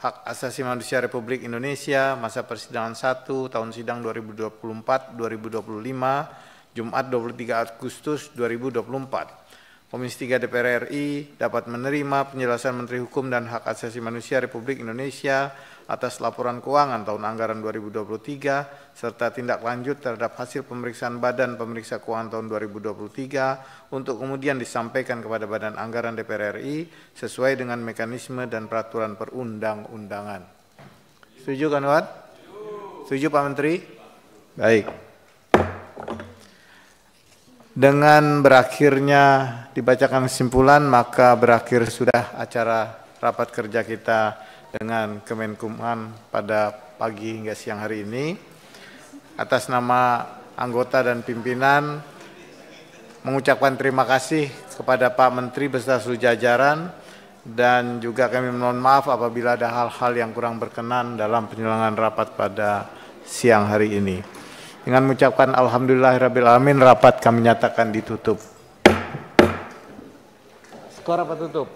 Hak Asasi Manusia Republik Indonesia masa persidangan 1 tahun sidang 2024-2025 Jumat 23 Agustus 2024. Komisi 3 DPR RI dapat menerima penjelasan Menteri Hukum dan Hak Asasi Manusia Republik Indonesia atas laporan keuangan tahun anggaran 2023 serta tindak lanjut terhadap hasil pemeriksaan Badan Pemeriksa Keuangan tahun 2023 untuk kemudian disampaikan kepada Badan Anggaran DPR RI sesuai dengan mekanisme dan peraturan perundang-undangan. Setuju kan, Wad? Setuju Pak Menteri? Baik. Dengan berakhirnya dibacakan kesimpulan, maka berakhir sudah acara rapat kerja kita dengan Kemenkumham pada pagi hingga siang hari ini. Atas nama anggota dan pimpinan, mengucapkan terima kasih kepada Pak Menteri beserta seluruh jajaran, dan juga kami mohon maaf apabila ada hal-hal yang kurang berkenan dalam penyelenggaraan rapat pada siang hari ini. Dengan mengucapkan alhamdulillahirabbil alamin, rapat kami nyatakan ditutup. Skor apa tutup?